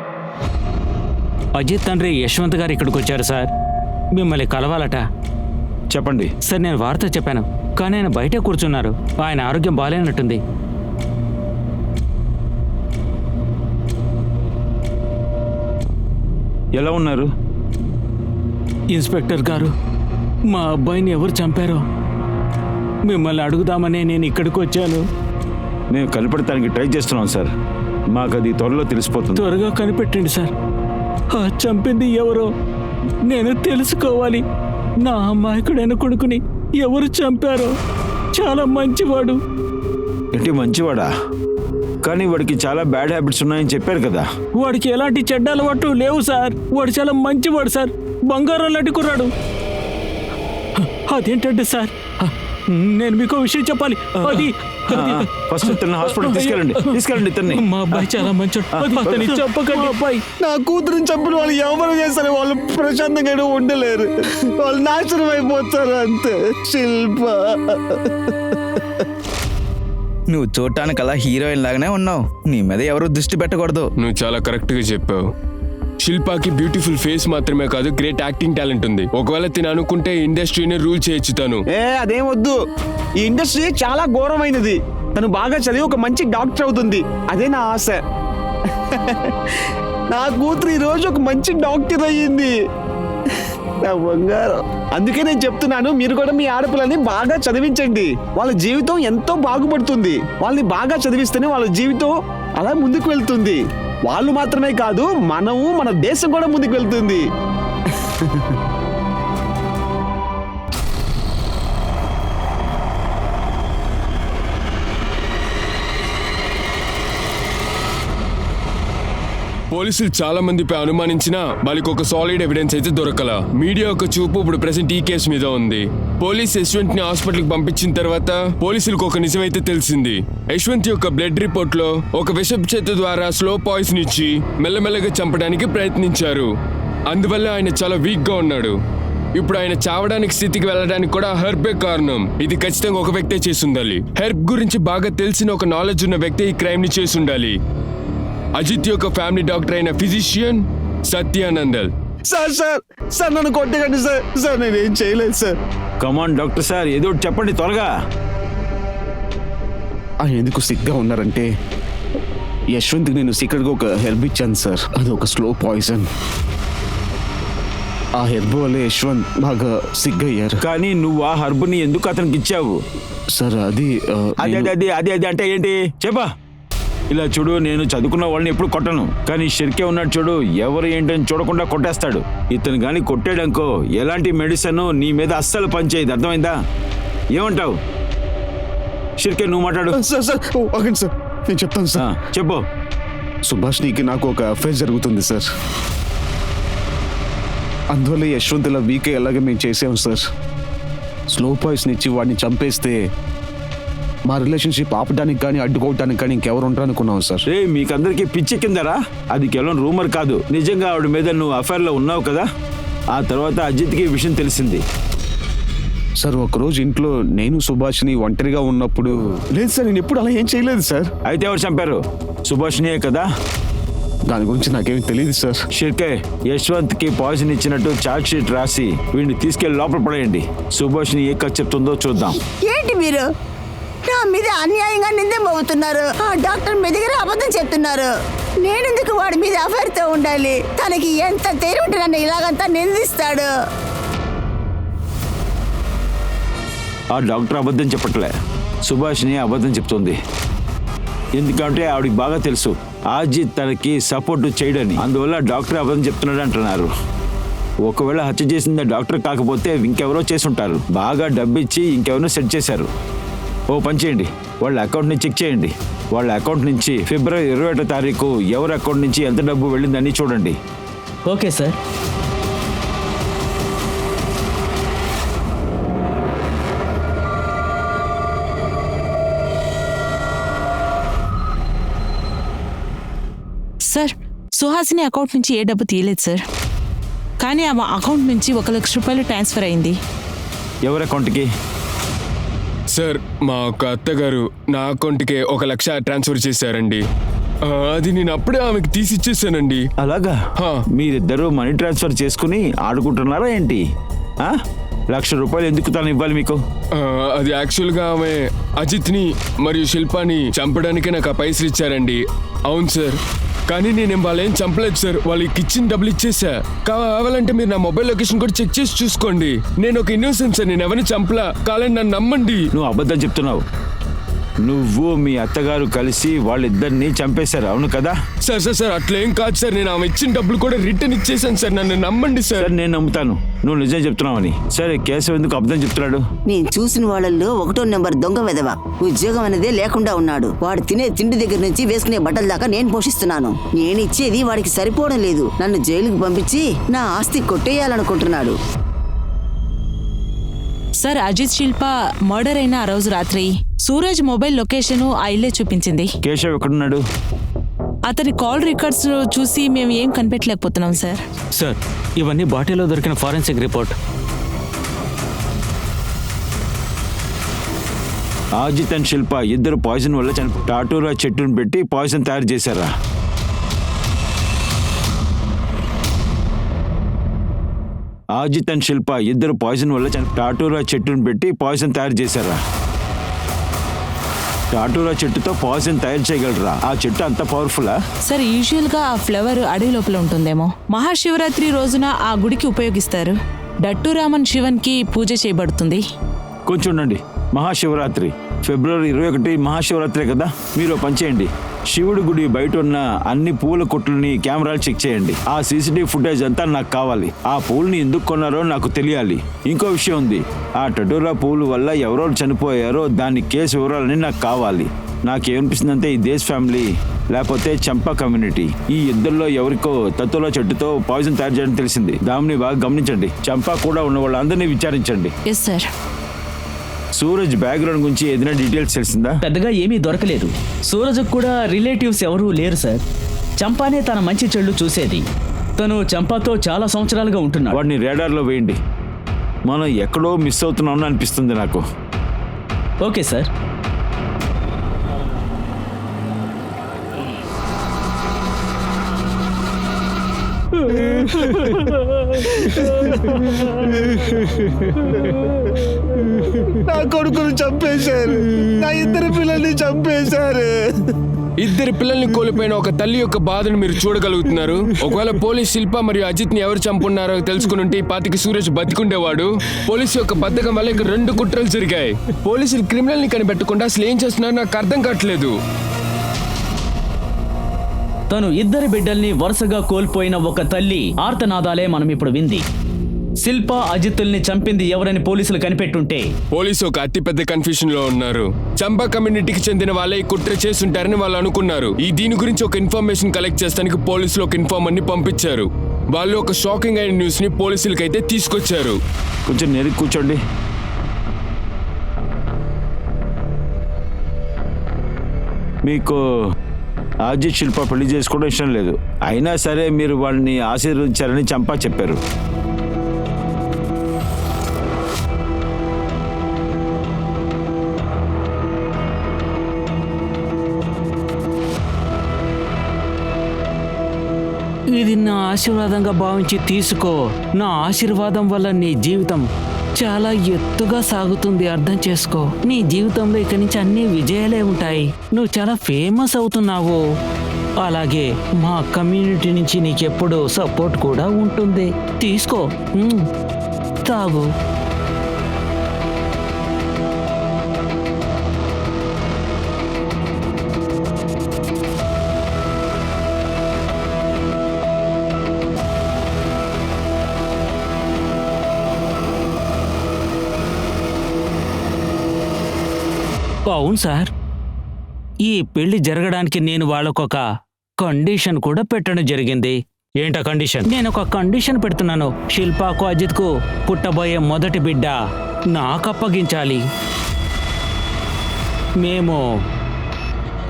అజిత్ తండ్రి యశ్వంత్ గారు ఇక్కడికి వచ్చారు సార్. మిమ్మల్ని కలవాలట. చెప్పండి సార్. నేను వార్త చెప్పాను, కానీ ఆయన బయటే కూర్చున్నారు. ఆయన ఆరోగ్యం బాగాలేనట్టుంది. ఎలా ఉన్నారు? ఇన్స్పెక్టర్ గారు, మా అబ్బాయిని ఎవరు చంపారో మిమ్మల్ని అడుగుదామనే నేను ఇక్కడికి వచ్చాను. మేము కనిపెడటానికి ట్రై చేస్తున్నాం సార్. మాకు అది త్వరలో తెలిసిపోతుంది. త్వరగా కనిపెట్టండి సార్. ఆ చంపింది ఎవరో నేను తెలుసుకోవాలి. నా అమాయకుడైన కొడుకుని ఎవరు చంపారో. చాలా మంచివాడు. ఏంటి మంచివాడా? కానీ వాడికి చాలా బ్యాడ్ హ్యాబిట్స్ ఉన్నాయని చెప్పారు కదా. వాడికి ఎలాంటి చెడ్డ అలవాటు లేవు సార్. వాడు చాలా మంచివాడు సార్. బంగారం లాంటి కుర్రాడు. అదేంటంటే సార్, నేను మీకు విషయం చెప్పాలి. అది ఫస్ట్ ఇతన్ని హాస్పిటల్ తీసుకెళ్ళండి ఇతన్ని. మా అబ్బాయి చాలా మంచోడు. చెప్పకండి. అబ్బాయి, నా కూతురుని చంపిన వాళ్ళు ఎవరు చేస్తారు? వాళ్ళు ప్రశాంతంగా ఉండలేరు. వాళ్ళు నాశనం అయిపోతారు అంతే. శిల్ప, నువ్వు చూడటానికి అలా హీరోయిన్ లాగానే ఉన్నావు. నీ మీద ఎవరు దృష్టి పెట్టకూడదు. నువ్వు చాలా కరెక్ట్ గా చెప్పావు. శిల్పాకి బ్యూటిఫుల్ ఫేస్ మాత్రమే కాదు, గ్రేట్ యాక్టింగ్ టాలెంట్ ఉంది. ఒకవేళ తిని అనుకుంటే ఇండస్ట్రీని రూల్ చేయొచ్చు తను. అదేం వద్దు. ఈ ఇండస్ట్రీ చాలా ఘోరమైనది. తను బాగా చదివి ఒక మంచి డాక్టర్ అవుతుంది. అదే నా ఆశ. నా కూతురు ఈ రోజు ఒక మంచి డాక్టర్ అయ్యింది. నా బంగారం. అందుకే నేను చెప్తున్నాను, మీరు కూడా మీ ఆడపిల్లని బాగా చదివించండి. వాళ్ళ జీవితం ఎంతో బాగుపడుతుంది. వాళ్ళని బాగా చదివిస్తేనే వాళ్ళ జీవితం అలా ముందుకు వెళ్తుంది. వాళ్ళు మాత్రమే కాదు, మనము, మన దేశం కూడా ముందుకు వెళ్తుంది. పోలీసులు చాలా మందిపై అనుమానించినా వాళ్ళకి ఒక సాలిడ్ ఎవిడెన్స్ అయితే దొరకల. మీడియా ఒక చూపు ఇప్పుడు ప్రెసెంట్ ఈ కేసు మీద ఉంది. పోలీస్ యశ్వంత్ ని హాస్పిటల్కి పంపించిన తర్వాత పోలీసులకు ఒక నిజమైతే తెలిసింది. యశ్వంత్ యొక్క బ్లడ్ రిపోర్ట్ లో ఒక విషపు చేత ద్వారా స్లో పాయిజన్ ఇచ్చి మెల్లమెల్లగా చంపడానికి ప్రయత్నించారు. అందువల్ల ఆయన చాలా వీక్ గా ఉన్నాడు. ఇప్పుడు ఆయన చావడానికి స్థితికి వెళ్ళడానికి కూడా హెర్బే కారణం. ఇది ఖచ్చితంగా ఒక వ్యక్తే చేసి ఉండాలి. హెర్బ్ గురించి బాగా తెలిసిన ఒక నాలెడ్జ్ ఉన్న వ్యక్తి ఈ క్రైమ్ ని చేసి ఉండాలి. అజిత్ యొక్క ఫ్యామిలీ డాక్టర్ అయిన ఫిజిషియన్ సత్యానందల్. సార్ సార్ సార్ నన్ను కొట్టకండి సార్. సార్ నేనేం చేయలేదు సార్. కమాన్ డాక్టర్ సార్, ఏదో ఒకటి చెప్పండి త్వరగా. ఆయన ఎందుకు సిగ్గా ఉన్నారంటే యశ్వంత్కి నేను సీక్రెట్గా ఒక హెర్బ్ ఇచ్చాను సార్. అది ఒక స్లో పాయిజన్. ఆ హెర్బ్ వల్ల యశ్వంత్ బాగా సిగ్గయ్యారు. కానీ నువ్వు ఆ హర్బుని ఎందుకు అతనికి ఇచ్చావు? సార్ అది అదే అదే అదే అదే అదే అంటే ఏంటి చెప్పా. ఇలా చూడు, నేను చదువుకున్న వాళ్ళని ఎప్పుడు కొట్టను, కానీ షిర్కే ఉన్నాడు చూడు, ఎవరు ఏంటని చూడకుండా కొట్టేస్తాడు. ఇతను కానీ కొట్టాడనుకో ఎలాంటి మెడిసిన్ నీ మీద అస్సలు పనిచేయదు, అర్థమైందా? ఏమంటావు షిర్కే? నువ్వు మాట్లాడు. సార్ సార్ ఓకే సార్, నేను చెప్తాను సార్. చెప్పు. సుభాష్నికి నాకు ఒక అఫైర్ జరుగుతుంది సార్. అందువల్ల యశ్వంత్ ఇలా వీక్ ఎలాగే మేము చేసాం సార్. స్లో పాయిజన్ ఇచ్చి వాడిని చంపేస్తే మా రిలేషన్షిప్ ఆపడానికి కానీ అడ్డుకోవడానికి కానీ ఇంకెవరు ఉంటారు అనుకున్నాం సార్. రే మీకందరికీ పిచ్చి కిందరా? అది కేవలం రూమర్ కాదు, నిజంగా ఆవిడ మీద నువ్వు అఫైర్లో ఉన్నావు కదా. ఆ తర్వాత అజిత్కి ఈ విషయం తెలిసింది సార్. ఒకరోజు ఇంట్లో నేను సుభాష్ని ఒంటరిగా ఉన్నప్పుడు. లేదు సార్, నేను ఎప్పుడు అలా ఏం చేయలేదు సార్. అయితే ఎవరు చంపారు? సుభాష్నియే కదా. దాని గురించి నాకేమీ తెలియదు సార్. షిర్కే, యశ్వంత్కి పాయిజన్ ఇచ్చినట్టు చార్జ్ షీట్ రాసి వీడిని తీసుకెళ్లి లోపల పడేయండి. సుభాష్ని ఏ కథ చెప్తుందో చూద్దాం. ఏంటి మీరు నా మీద అన్యాయంగా నింద మోపుతున్నారు? ఆ డాక్టర్ మీ దగ్గర అబద్ధం చెప్తున్నారు. నేనెందుకు వాడి మీద అఫైర్తో ఉండాలి? తనకి ఎంత తెలివి నన్ను ఇలాగంతా నిందిస్తాడు. ఆ డాక్టర్ అబద్ధం చెప్పట్లే, సుభాష్ని అబద్ధం చెప్తుంది. ఎందుకంటే ఆవిడకి బాగా తెలుసు అజిత్ తనకి సపోర్ట్ చేయడని. అందువల్ల డాక్టర్ అబద్ధం చెప్తున్నాడు అంటున్నారు. ఒకవేళ హత్య చేసింది డాక్టర్ కాకపోతే ఇంకెవరో చేసుంటారు. బాగా డబ్బిచ్చి ఇంకెవరో సెట్ చేశారు. ఓ పని చేయండి, వాళ్ళ అకౌంట్ని చెక్ చేయండి. వాళ్ళ అకౌంట్ నుంచి ఫిబ్రవరి 21వ తారీఖు ఎవరి అకౌంట్ నుంచి ఎంత డబ్బు వెళ్ళిందని చూడండి. Okay sir. Sir, Suhasini account నుంచి ఏ డబ్బు తీయలేదు సార్. కానీ ఆమె అకౌంట్ నుంచి 1 లక్ష రూపాయలు ట్రాన్స్ఫర్ అయింది. ఎవరి అకౌంట్కి? సార్, మా ఒక అత్తగారు నా అకౌంట్కే 1 లక్ష ట్రాన్స్ఫర్ చేశారండి. అది నేను అప్పుడే ఆమెకి తీసిచ్చేసానండి. అలాగా? మీరిద్దరూ మనీ ట్రాన్స్ఫర్ చేసుకుని ఆడుకుంటున్నారా ఏంటి? 1 లక్ష రూపాయలు ఎందుకు తను ఇవ్వాలి మీకు? అది యాక్చువల్గా ఆమె అజిత్ని మరియు శిల్పాని చంపడానికే నాకు ఆ పైసలు ఇచ్చారండి. అవును సార్, కానీ నేనేం వాళ్ళేం చంపలేదు సార్. వాళ్ళకి ఇచ్చిన డబ్బులు ఇచ్చేసా. కావాలంటే మీరు నా మొబైల్ లొకేషన్ కూడా చెక్ చేసి చూసుకోండి. నేను ఒక ఇన్నోసెంట్ సార్, నేను ఎవరిని చంపలా. కావాలని నన్ను నమ్మండి. నువ్వు అబద్ధం చెప్తున్నావు. నువ్వు మీ అత్తగారు కలిసి వాళ్ళిద్దరిని చంపేశారు, అవును కదా? సార్ సార్ సార్ అట్లేం కాదు సార్. నేను ఆమె ఇచ్చిన డబ్బులు కూడా రిటర్న్ ఇచ్చేసాను సార్. నన్ను నమ్మండి సార్. నేను నమ్ముతాను నువ్వు నిజం చెప్తున్నావని. సరే, కేశవ్ ఎందుకు అబద్ధం చెప్తున్నాడు? నేను చూసిన వాళ్ళల్లో 1వ నెంబర్ దొంగ వెధవ. ఉద్యోగం అనేదే లేకుండా ఉన్నాడు. వాడు తినే తిండి దగ్గర నుంచి వేసుకునే బట్టల దాకా నేను పోషిస్తున్నాను. నేను ఇచ్చేది వాడికి సరిపోవడం లేదు. నన్ను జైలుకి పంపించి నా ఆస్తి కొట్టేయాలనుకుంటున్నాడు. సార్, అజిత్ శిల్ప మర్డర్ అయిన ఆ రోజు రాత్రి సూరజ్ మొబైల్ లొకేషన్ ఆ ఇల్లే చూపించింది. కేశవ్ ఎక్కడున్నాడు? అతని కాల్ రికార్డ్స్ చూసి మేము ఏం కనిపెట్టలేకపోతున్నాం సార్. సార్, ఇవన్నీ బాటిల్లో దొరికిన ఫారెన్సిక్ రిపోర్ట్. అజిత్ అండ్ శిల్ప ఇద్దరు పాయిజన్ వల్ల టాటూరా చెట్టును పెట్టి పాయిజన్ తయారు చేశారా? అజిత్ అండ్ శిల్ప ఇద్దరు పాయిజన్ వల్ల టాటూరా చెట్టును పెట్టి పాయిజన్ తయారు చేశారా? టాటూరా చెట్టుతో పాయిజన్ తయారు చేయగలరా? ఆ చెట్టు అంత పవర్ఫుల్లా? సార్, యూజువల్ గా ఆ ఫ్లవర్ అడవి లోపల ఉంటుందేమో. మహాశివరాత్రి రోజున ఆ గుడికి ఉపయోగిస్తారు. డట్టురామన్ శివన్ కి పూజ చేయబడుతుంది. కొంచెం ఉండండి. మహాశివరాత్రి ఫిబ్రవరి 21 మహాశివరాత్రి కదా. మీరు పని చేయండి, శివుడి గుడి బయట ఉన్న అన్ని పూల కొట్లని కెమెరాలు చెక్ చేయండి. ఆ సీసీటీవీ ఫుటేజ్ అంతా నాకు కావాలి. ఆ పూలని ఎందుకు కొన్నారో నాకు తెలియాలి. ఇంకో విషయం ఉంది, ఆ టటోరా పూలు వల్ల ఎవరో చనిపోయారో దాని కేసు వివరాలని నాకు కావాలి. నాకేమనిపిస్తుందంటే ఈ దేశ్ ఫ్యామిలీ లేకపోతే చంపా కమ్యూనిటీ, ఈ ఇద్దరిలో ఎవరికో తత్తుల చెట్టుతో పాయిజన్ తయారు చేయడం తెలిసింది. దాన్ని బాగా గమనించండి. చంపా కూడా ఉన్న వాళ్ళందరినీ విచారించండి. Yes sir. సూరజ్ బ్యాక్గ్రౌండ్ గురించి ఏదైనా డీటెయిల్స్ తెలిసిందా? పెద్దగా ఏమీ దొరకలేదు. సూరజ్కు కూడా రిలేటివ్స్ ఎవరూ లేరు సార్. చంపానే తన మంచి చెడు చూసేది. తను చంపాతో చాలా సంవత్సరాలుగా ఉంటున్నాడు. వాడిని రేడార్లో వేయండి. మనం ఎక్కడో మిస్ అవుతున్నామని అనిపిస్తుంది నాకు. Okay sir. నా కొడుకును చంపేశారు, నా ఇద్దరు పిల్లల్ని చంపేశారు. ఇద్దరు పిల్లల్ని కోల్పోయిన ఒక తల్లి యొక్క బాధను మీరు చూడగలుగుతున్నారు. ఒకవేళ పోలీస్ శిల్ప మరియు అజిత్ ని ఎవరు చంపున్నారో తెలుసుకుని ఉంటే ఈ పాతికి సూరజ్ బతికుండేవాడు. పోలీసు యొక్క బద్ధకం వల్ల ఇక్కడ 2 కుట్రలు జరిగాయి. పోలీసులు క్రిమినల్ ని కనిపెట్టకుండా అసలు ఏం చేస్తున్నారో నాకు అర్థం కావట్లేదు. తను ఇద్దరి బిడ్డల్ని వరుసగా కోల్పోయిన ఒక తల్లి ఆర్తనాదాలే మనం ఇప్పుడు వింది. శిల్ప అజిత్తుల్ని చంపింది ఎవరని పోలీసులు కనిపెట్టుంటే పోలీసు ఒక అతిపెద్ద కన్ఫ్యూషన్ లో ఉన్నారు. చంపా కమ్యూనిటీకి చెందిన వాళ్ళే ఈ కుట్ర చేస్తుంటారని వాళ్ళు అనుకున్నారు. దీని గురించి ఒక ఇన్ఫర్మేషన్ కలెక్ట్ చేస్తానికి పోలీసులు ఒక ఇన్ఫార్మర్ ని పంపించారు. వాళ్ళు ఒక షాకింగ్ అయిన న్యూస్ ని పోలీసులకైతే తీసుకొచ్చారు. కొంచెం నేరుగా కూర్చోండి. మీకు అజిత్ శిల్ప పెళ్లి చేసుకోవడం ఇష్టం లేదు, అయినా సరే మీరు వాళ్ళని ఆశీర్వదించారని చంపా చెప్పారు. ఇది నా ఆశీర్వాదంగా భావించి తీసుకో. నా ఆశీర్వాదం వల్ల నీ జీవితం చాలా ఎత్తుగా సాగుతుంది, అర్థం చేసుకో. నీ జీవితంలో ఇక్కడి నుంచి అన్ని విజయాలే ఉంటాయి. నువ్వు చాలా ఫేమస్ అవుతున్నావు. అలాగే మా కమ్యూనిటీ నుంచి నీకెప్పుడు సపోర్ట్ కూడా ఉంటుంది. తీసుకో, తాగు. అవును సార్, ఈ పెళ్లి జరగడానికి నేను వాళ్ళకొక కండిషన్ కూడా పెట్టడం జరిగింది. ఏంటా కండిషన్? నేను ఒక కండిషన్ పెడుతున్నాను. శిల్పాకు అజిత్కు పుట్టబోయే మొదటి బిడ్డ నాకు అప్పగించాలి. మేము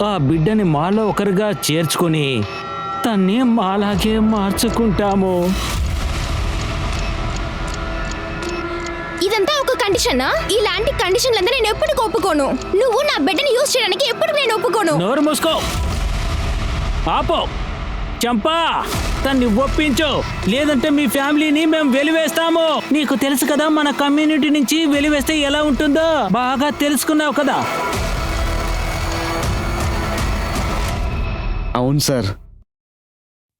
ఆ బిడ్డని మాలో ఒకరిగా చేర్చుకుని తన్ని మాలాగే మార్చుకుంటాము. ఇదంతా ఒక కండిషనా? ఇలాంటి కండిషన్లంతా నేను ఎప్పుడు ఒప్పుకోను. నువ్వు నా బిడ్డని యూజ్ చేయడానికి ఎప్పుడు నేను ఒప్పుకోను. నోరు మూసుకో, ఆపో. చంపా, తన్ని ఒప్పించు, లేదంటే మీ ఫ్యామిలీని మేము వెలివేస్తాము. నీకు తెలుసు కదా మన కమ్యూనిటీ నుంచి వెలివేస్తే ఎలా ఉంటుందో, బాగా తెలుసుకున్నావు కదా. అవును సార్,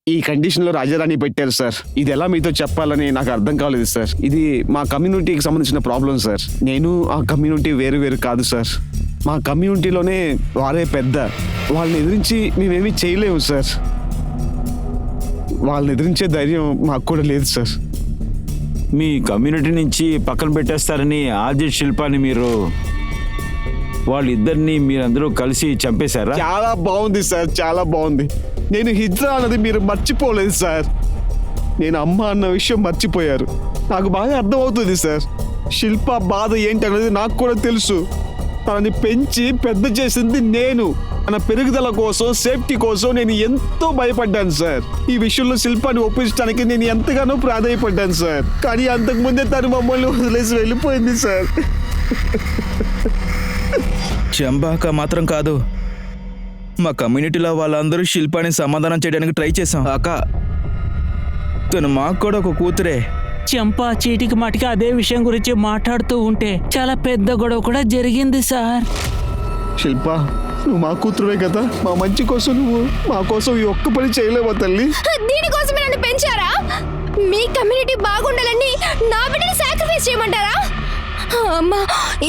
ఈ కండిషన్లో రాజారాణి పెట్టారు సార్. ఇది ఎలా మీతో చెప్పాలని నాకు అర్థం కాలేదు సార్. ఇది మా కమ్యూనిటీకి సంబంధించిన ప్రాబ్లం సార్. నేను ఆ కమ్యూనిటీ వేరు వేరు కాదు సార్. మా కమ్యూనిటీలోనే వారే పెద్ద. వాళ్ళని ఎదిరించి మేమేమీ చేయలేము సార్. వాళ్ళని ఎదిరించే ధైర్యం మాకు కూడా లేదు సార్. మీ కమ్యూనిటీ నుంచి పక్కన పెట్టేస్తారని అజిత్ శిల్పాని మీరు వాళ్ళిద్దరిని మీరందరూ కలిసి చంపేశారా? చాలా బాగుంది సార్, చాలా బాగుంది. నేను హిజ్రా అన్నది మీరు మర్చిపోలేదు సార్. నేను అమ్మ అన్న విషయం మర్చిపోయారు. నాకు బాగా అర్థమవుతుంది సార్. శిల్ప బాధ ఏంటనేది నాకు కూడా తెలుసు. తనని పెంచి పెద్ద చేసింది నేను. తన పెరుగుదల కోసం, సేఫ్టీ కోసం నేను ఎంతో భయపడ్డాను సార్. ఈ విషయంలో శిల్పాన్ని ఒప్పించడానికి నేను ఎంతగానో ప్రాధాన్యపడ్డాను సార్. కానీ అంతకుముందే తను మమ్మల్ని వదిలేసి వెళ్ళిపోయింది సార్. చంబాక మాత్రం కాదు, మా కమ్యూనిటీలో వాళ్ళందరూ శిల్పాన్ని సమాధానం చేయడానికి ట్రై చేశాం. అక్క, తను మాకు కూడా ఒక కూతురే. చంపా చీటికి మాటికి అదే విషయం గురించి మాట్లాడుతూ ఉంటే చాలా పెద్ద గొడవ కూడా జరిగింది సార్. శిల్ప, నువ్వు మా కూతురువే కదా. మా మంచి కోసం నువ్వు మా కోసం ఈ ఒక్క పని చేయలేవా తల్లి? దీనికోసమే నన్ను పెంచారా? మీ కమ్యూనిటీ బాగుండాలని నా బిడ్డని సాక్రిఫైస్ చేయమంటారా? అమ్మా,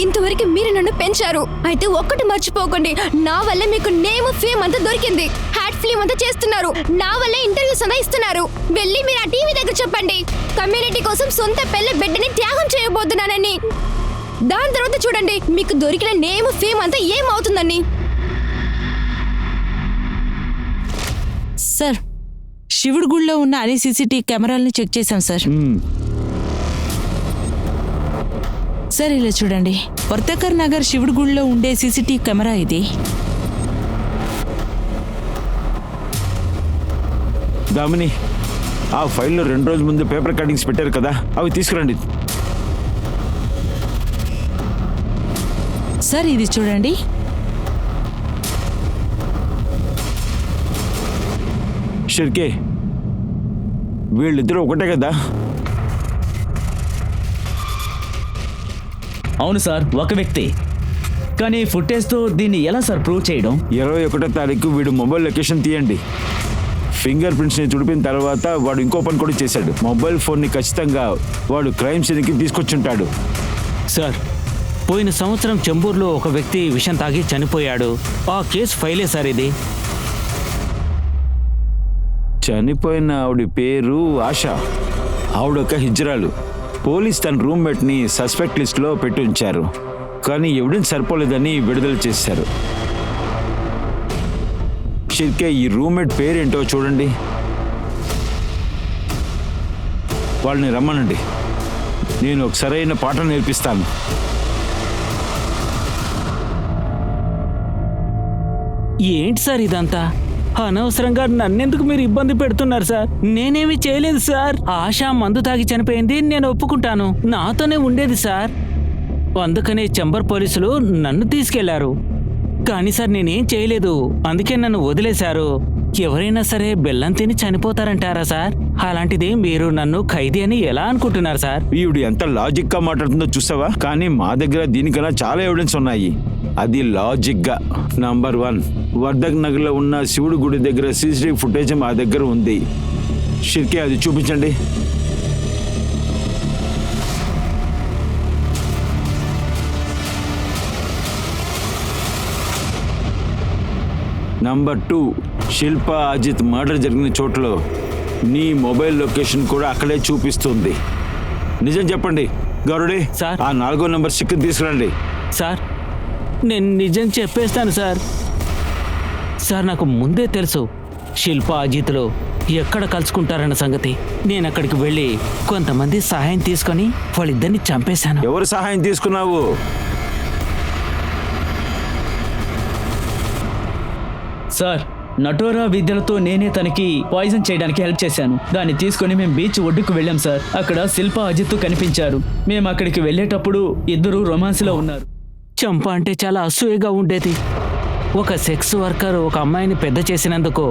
ఇంతవరకు మీరు నన్ను పెంచారు. అయితే ఒక్కటి మర్చిపోకండి, నా వల్ల మీకు నేమ్ ఫేమ్ అంతా దొరికింది. హ్యాట్ ఫిల్మ్ అంతా చేస్తున్నారు, నా వల్ల ఇంటర్వ్యూస్ అంతా ఇస్తున్నారు. వెళ్ళి మీరు ఆ టీవీ దగ్గర చెప్పండి, కమ్యూనిటీ కోసం సొంత పెళ్లి బిడ్డని త్యాగం చేయబోతున్నానని. దాని తర్వాత చూడండి మీకు దొరికిన నేమ్ ఫేమ్ అంతా ఏమవుతుందని. సార్, శివుడి గుడిలో ఉన్న అన్ని సీసీటీవీ కెమెరాలని చెక్ చేశాం సార్. సార్, ఇలా చూడండి, వర్తకర్ నగర్ శివుడి గుడిలో ఉండే సీసీటీవీ కెమెరా ఇది. దామిని, ఆ ఫైల్లో 2 రోజుల ముందు పేపర్ కటింగ్స్ పెట్టారు కదా, అవి తీసుకురండి. సార్, ఇది చూడండి. షిర్కే, వీళ్ళిద్దరూ ఒకటే కదా? అవును సార్, ఒక వ్యక్తి. కానీ ఫుటేజ్తో దీన్ని ఎలా సార్ ప్రూవ్ చేయడం? 21వ తారీఖు వీడు మొబైల్ లొకేషన్ తీయండి. ఫింగర్ ప్రింట్స్ని తుడిపిన తర్వాత వాడు ఇంకో పని కూడా చేశాడు. మొబైల్ ఫోన్ని ఖచ్చితంగా వాడు క్రైమ్ సీన్కి తీసుకొచ్చుంటాడు. సార్, పోయిన సంవత్సరం చెంబూరులో ఒక వ్యక్తి విషం తాగి చనిపోయాడు. ఆ కేసు ఫైలే సార్ ఇది. చనిపోయిన ఆవిడ పేరు ఆశ. ఆవిడొక హిజ్రాలు. పోలీస్ తన రూమ్మేట్ని సస్పెక్ట్ లిస్ట్లో పెట్టి ఉంచారు. కానీ ఎవిడెన్స్ సరిపోలేదని విడుదల చేశారు. షిర్కే, ఈ రూమ్మేట్ పేరేంటో చూడండి. వాళ్ళని రమ్మనండి. నేను ఒక సరైన పాఠం నేర్పిస్తాను. ఏంటి సార్ ఇదంతా? అనవసరంగా నన్నెందుకు మీరు ఇబ్బంది పెడుతున్నారు సార్? నేనేమీ చేయలేదు సార్. ఆశ మందు తాగి చనిపోయింది, నేను ఒప్పుకుంటాను. నాతోనే ఉండేది సార్. అందుకనే చెంబర్ పోలీసులు నన్ను తీసుకెళ్లారు. కానీ సార్ నేనేం చేయలేదు, అందుకే నన్ను వదిలేశారు. ఎవరైనా సరే బెల్లం తిని చనిపోతారంటారా సార్? అలాంటిది మీరు నన్ను ఖైదీ అని ఎలా అనుకుంటున్నారు సార్? ఈవిడ ఎంత లాజిక్ గా మాట్లాడుతుందో చూసావా? కానీ మా దగ్గర దీనికన్నా చాలా ఎవిడెన్స్ ఉన్నాయి. అది లాజిక్ గా. నంబర్ 1, వర్ధక్ నగర్ లో ఉన్న శివుడి గుడి దగ్గర సీసీటీవీ ఫుటేజ్ మా దగ్గర ఉంది. షిర్కే, అది చూపించండి. నంబర్ 2, శిల్ప అజిత్ మర్డర్ జరిగిన చోట్లో నీ మొబైల్ లొకేషన్ కూడా అక్కడే చూపిస్తుంది. నిజం చెప్పండి గరుడే. సార్, ఆ 4వ నంబర్ సిక్కు తీసుకురండి. సార్, నేను నిజం చెప్పేస్తాను సార్. సార్, నాకు ముందే తెలుసు శిల్ప అజిత్లో ఎక్కడ కలుసుకుంటారన్న సంగతి. నేను అక్కడికి వెళ్ళి కొంతమంది సహాయం తీసుకొని వాళ్ళిద్దరిని చంపేశాను. ఎవరు సహాయం తీసుకున్నావు? సార్, నటోరా విద్యలతో నేనే తనకి పాయిజన్ చేయడానికి హెల్ప్ చేశాను. దాన్ని తీసుకొని మేము బీచ్ ఒడ్డుకు వెళ్ళాం సార్. అక్కడ శిల్ప అజిత్ కనిపించారు. మేము అక్కడికి వెళ్ళేటప్పుడు ఇద్దరు రొమాన్స్లో ఉన్నారు. చంప అంటే చాలా అసూయగా ఉండేది. ఒక సెక్స్ వర్కర్ ఒక అమ్మాయిని పెద్ద చేసినందుకు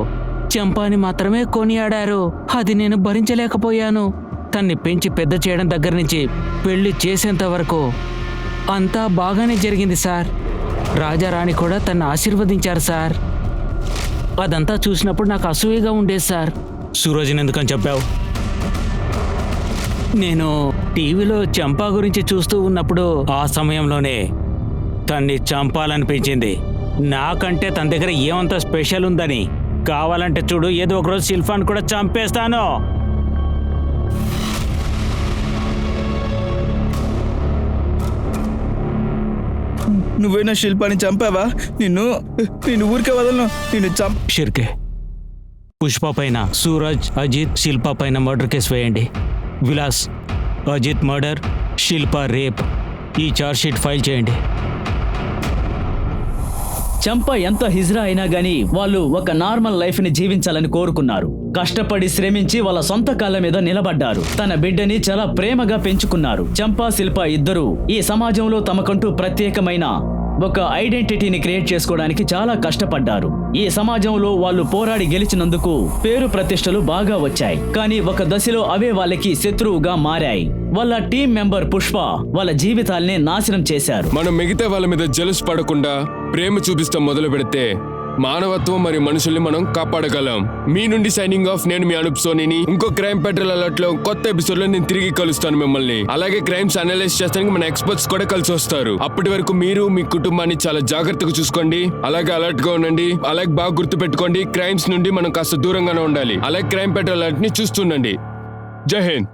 చంపాని మాత్రమే కొనియాడారు. అది నేను భరించలేకపోయాను. తన్ని పెంచి పెద్ద చేయడం దగ్గర నుంచి పెళ్లి చేసేంత వరకు అంతా బాగానే జరిగింది సార్. రాజారాణి కూడా తన్ని ఆశీర్వదించారు సార్. అదంతా చూసినప్పుడు నాకు అసూయగా ఉండేది సార్. సూరజ్ని ఎందుకని చెప్పావు? నేను టీవీలో చంపా గురించి చూస్తూ ఉన్నప్పుడు ఆ సమయంలోనే తన్ని చంపాలనిపించింది. నాకంటే తన దగ్గర ఏమంత స్పెషల్ ఉందని. కావాలంటే చూడు, ఏదో ఒకరోజు శిల్పాన్ని కూడా చంపేస్తాను. నువ్వేనా శిల్పాన్ని చంపావా? నిన్ను ఊరికే వదలను. నిన్ను షిర్కే, పుష్ప పైన సూరజ్, అజిత్, శిల్ప పైన మర్డర్ కేసు వేయండి. విలాస్, అజిత్ మర్డర్, శిల్ప రేప్, ఈ చార్జ్ షీట్ ఫైల్ చేయండి. చంప ఎంత హిజ్రా అయినా గానీ వాళ్ళు ఒక నార్మల్ లైఫ్ ని జీవించాలని కోరుకున్నారు. కష్టపడి శ్రమించి వాళ్ళ సొంత కాళ్ళ మీద నిలబడ్డారు. తన బిడ్డని చాలా ప్రేమగా పెంచుకున్నారు. చంపా, శిల్ప ఇద్దరు ఈ సమాజంలో తమకంటూ ప్రత్యేకమైన ఒక ఐడెంటిటీని క్రియేట్ చేసుకోవడానికి చాలా కష్టపడ్డారు. ఈ సమాజంలో వాళ్ళు పోరాడి గెలిచినందుకు పేరు ప్రతిష్టలు బాగా వచ్చాయి. కానీ ఒక దశలో అవే వాళ్ళకి శత్రువుగా మారాయి. వాళ్ళ టీం మెంబర్ పుష్ప వాళ్ళ జీవితాల్ని నాశనం చేశారు. మనం మిగతా వాళ్ళ మీద జలస్ పడకుండా ప్రేమ చూపిస్తాం మొదలు పెడితే మానవత్వం మరియు మనుషుల్ని మనం కాపాడగలం. మీ నుండి సైనింగ్ ఆఫ్. నేను మీ అనూప్ సోనీని. ఇంకో క్రైమ్ పెట్రోల్ అలర్ట్ లో కొత్త ఎపిసోడ్ లో నేను తిరిగి కలుస్తాను మిమ్మల్ని. అలాగే క్రైమ్స్ అనలైజ్ చేస్తానికి మన ఎక్స్పర్ట్స్ కూడా కలిసి వస్తారు. అప్పటి వరకు మీరు మీ కుటుంబాన్ని చాలా జాగ్రత్తగా చూసుకోండి. అలాగే అలర్ట్ గా ఉండండి. అలాగే బాగా గుర్తు పెట్టుకోండి, క్రైమ్స్ నుండి మనం కాస్త దూరంగానే ఉండాలి. అలాగే క్రైమ్ పెట్రోల్ అలర్ట్ ని చూస్తుండండి. జై హింద్.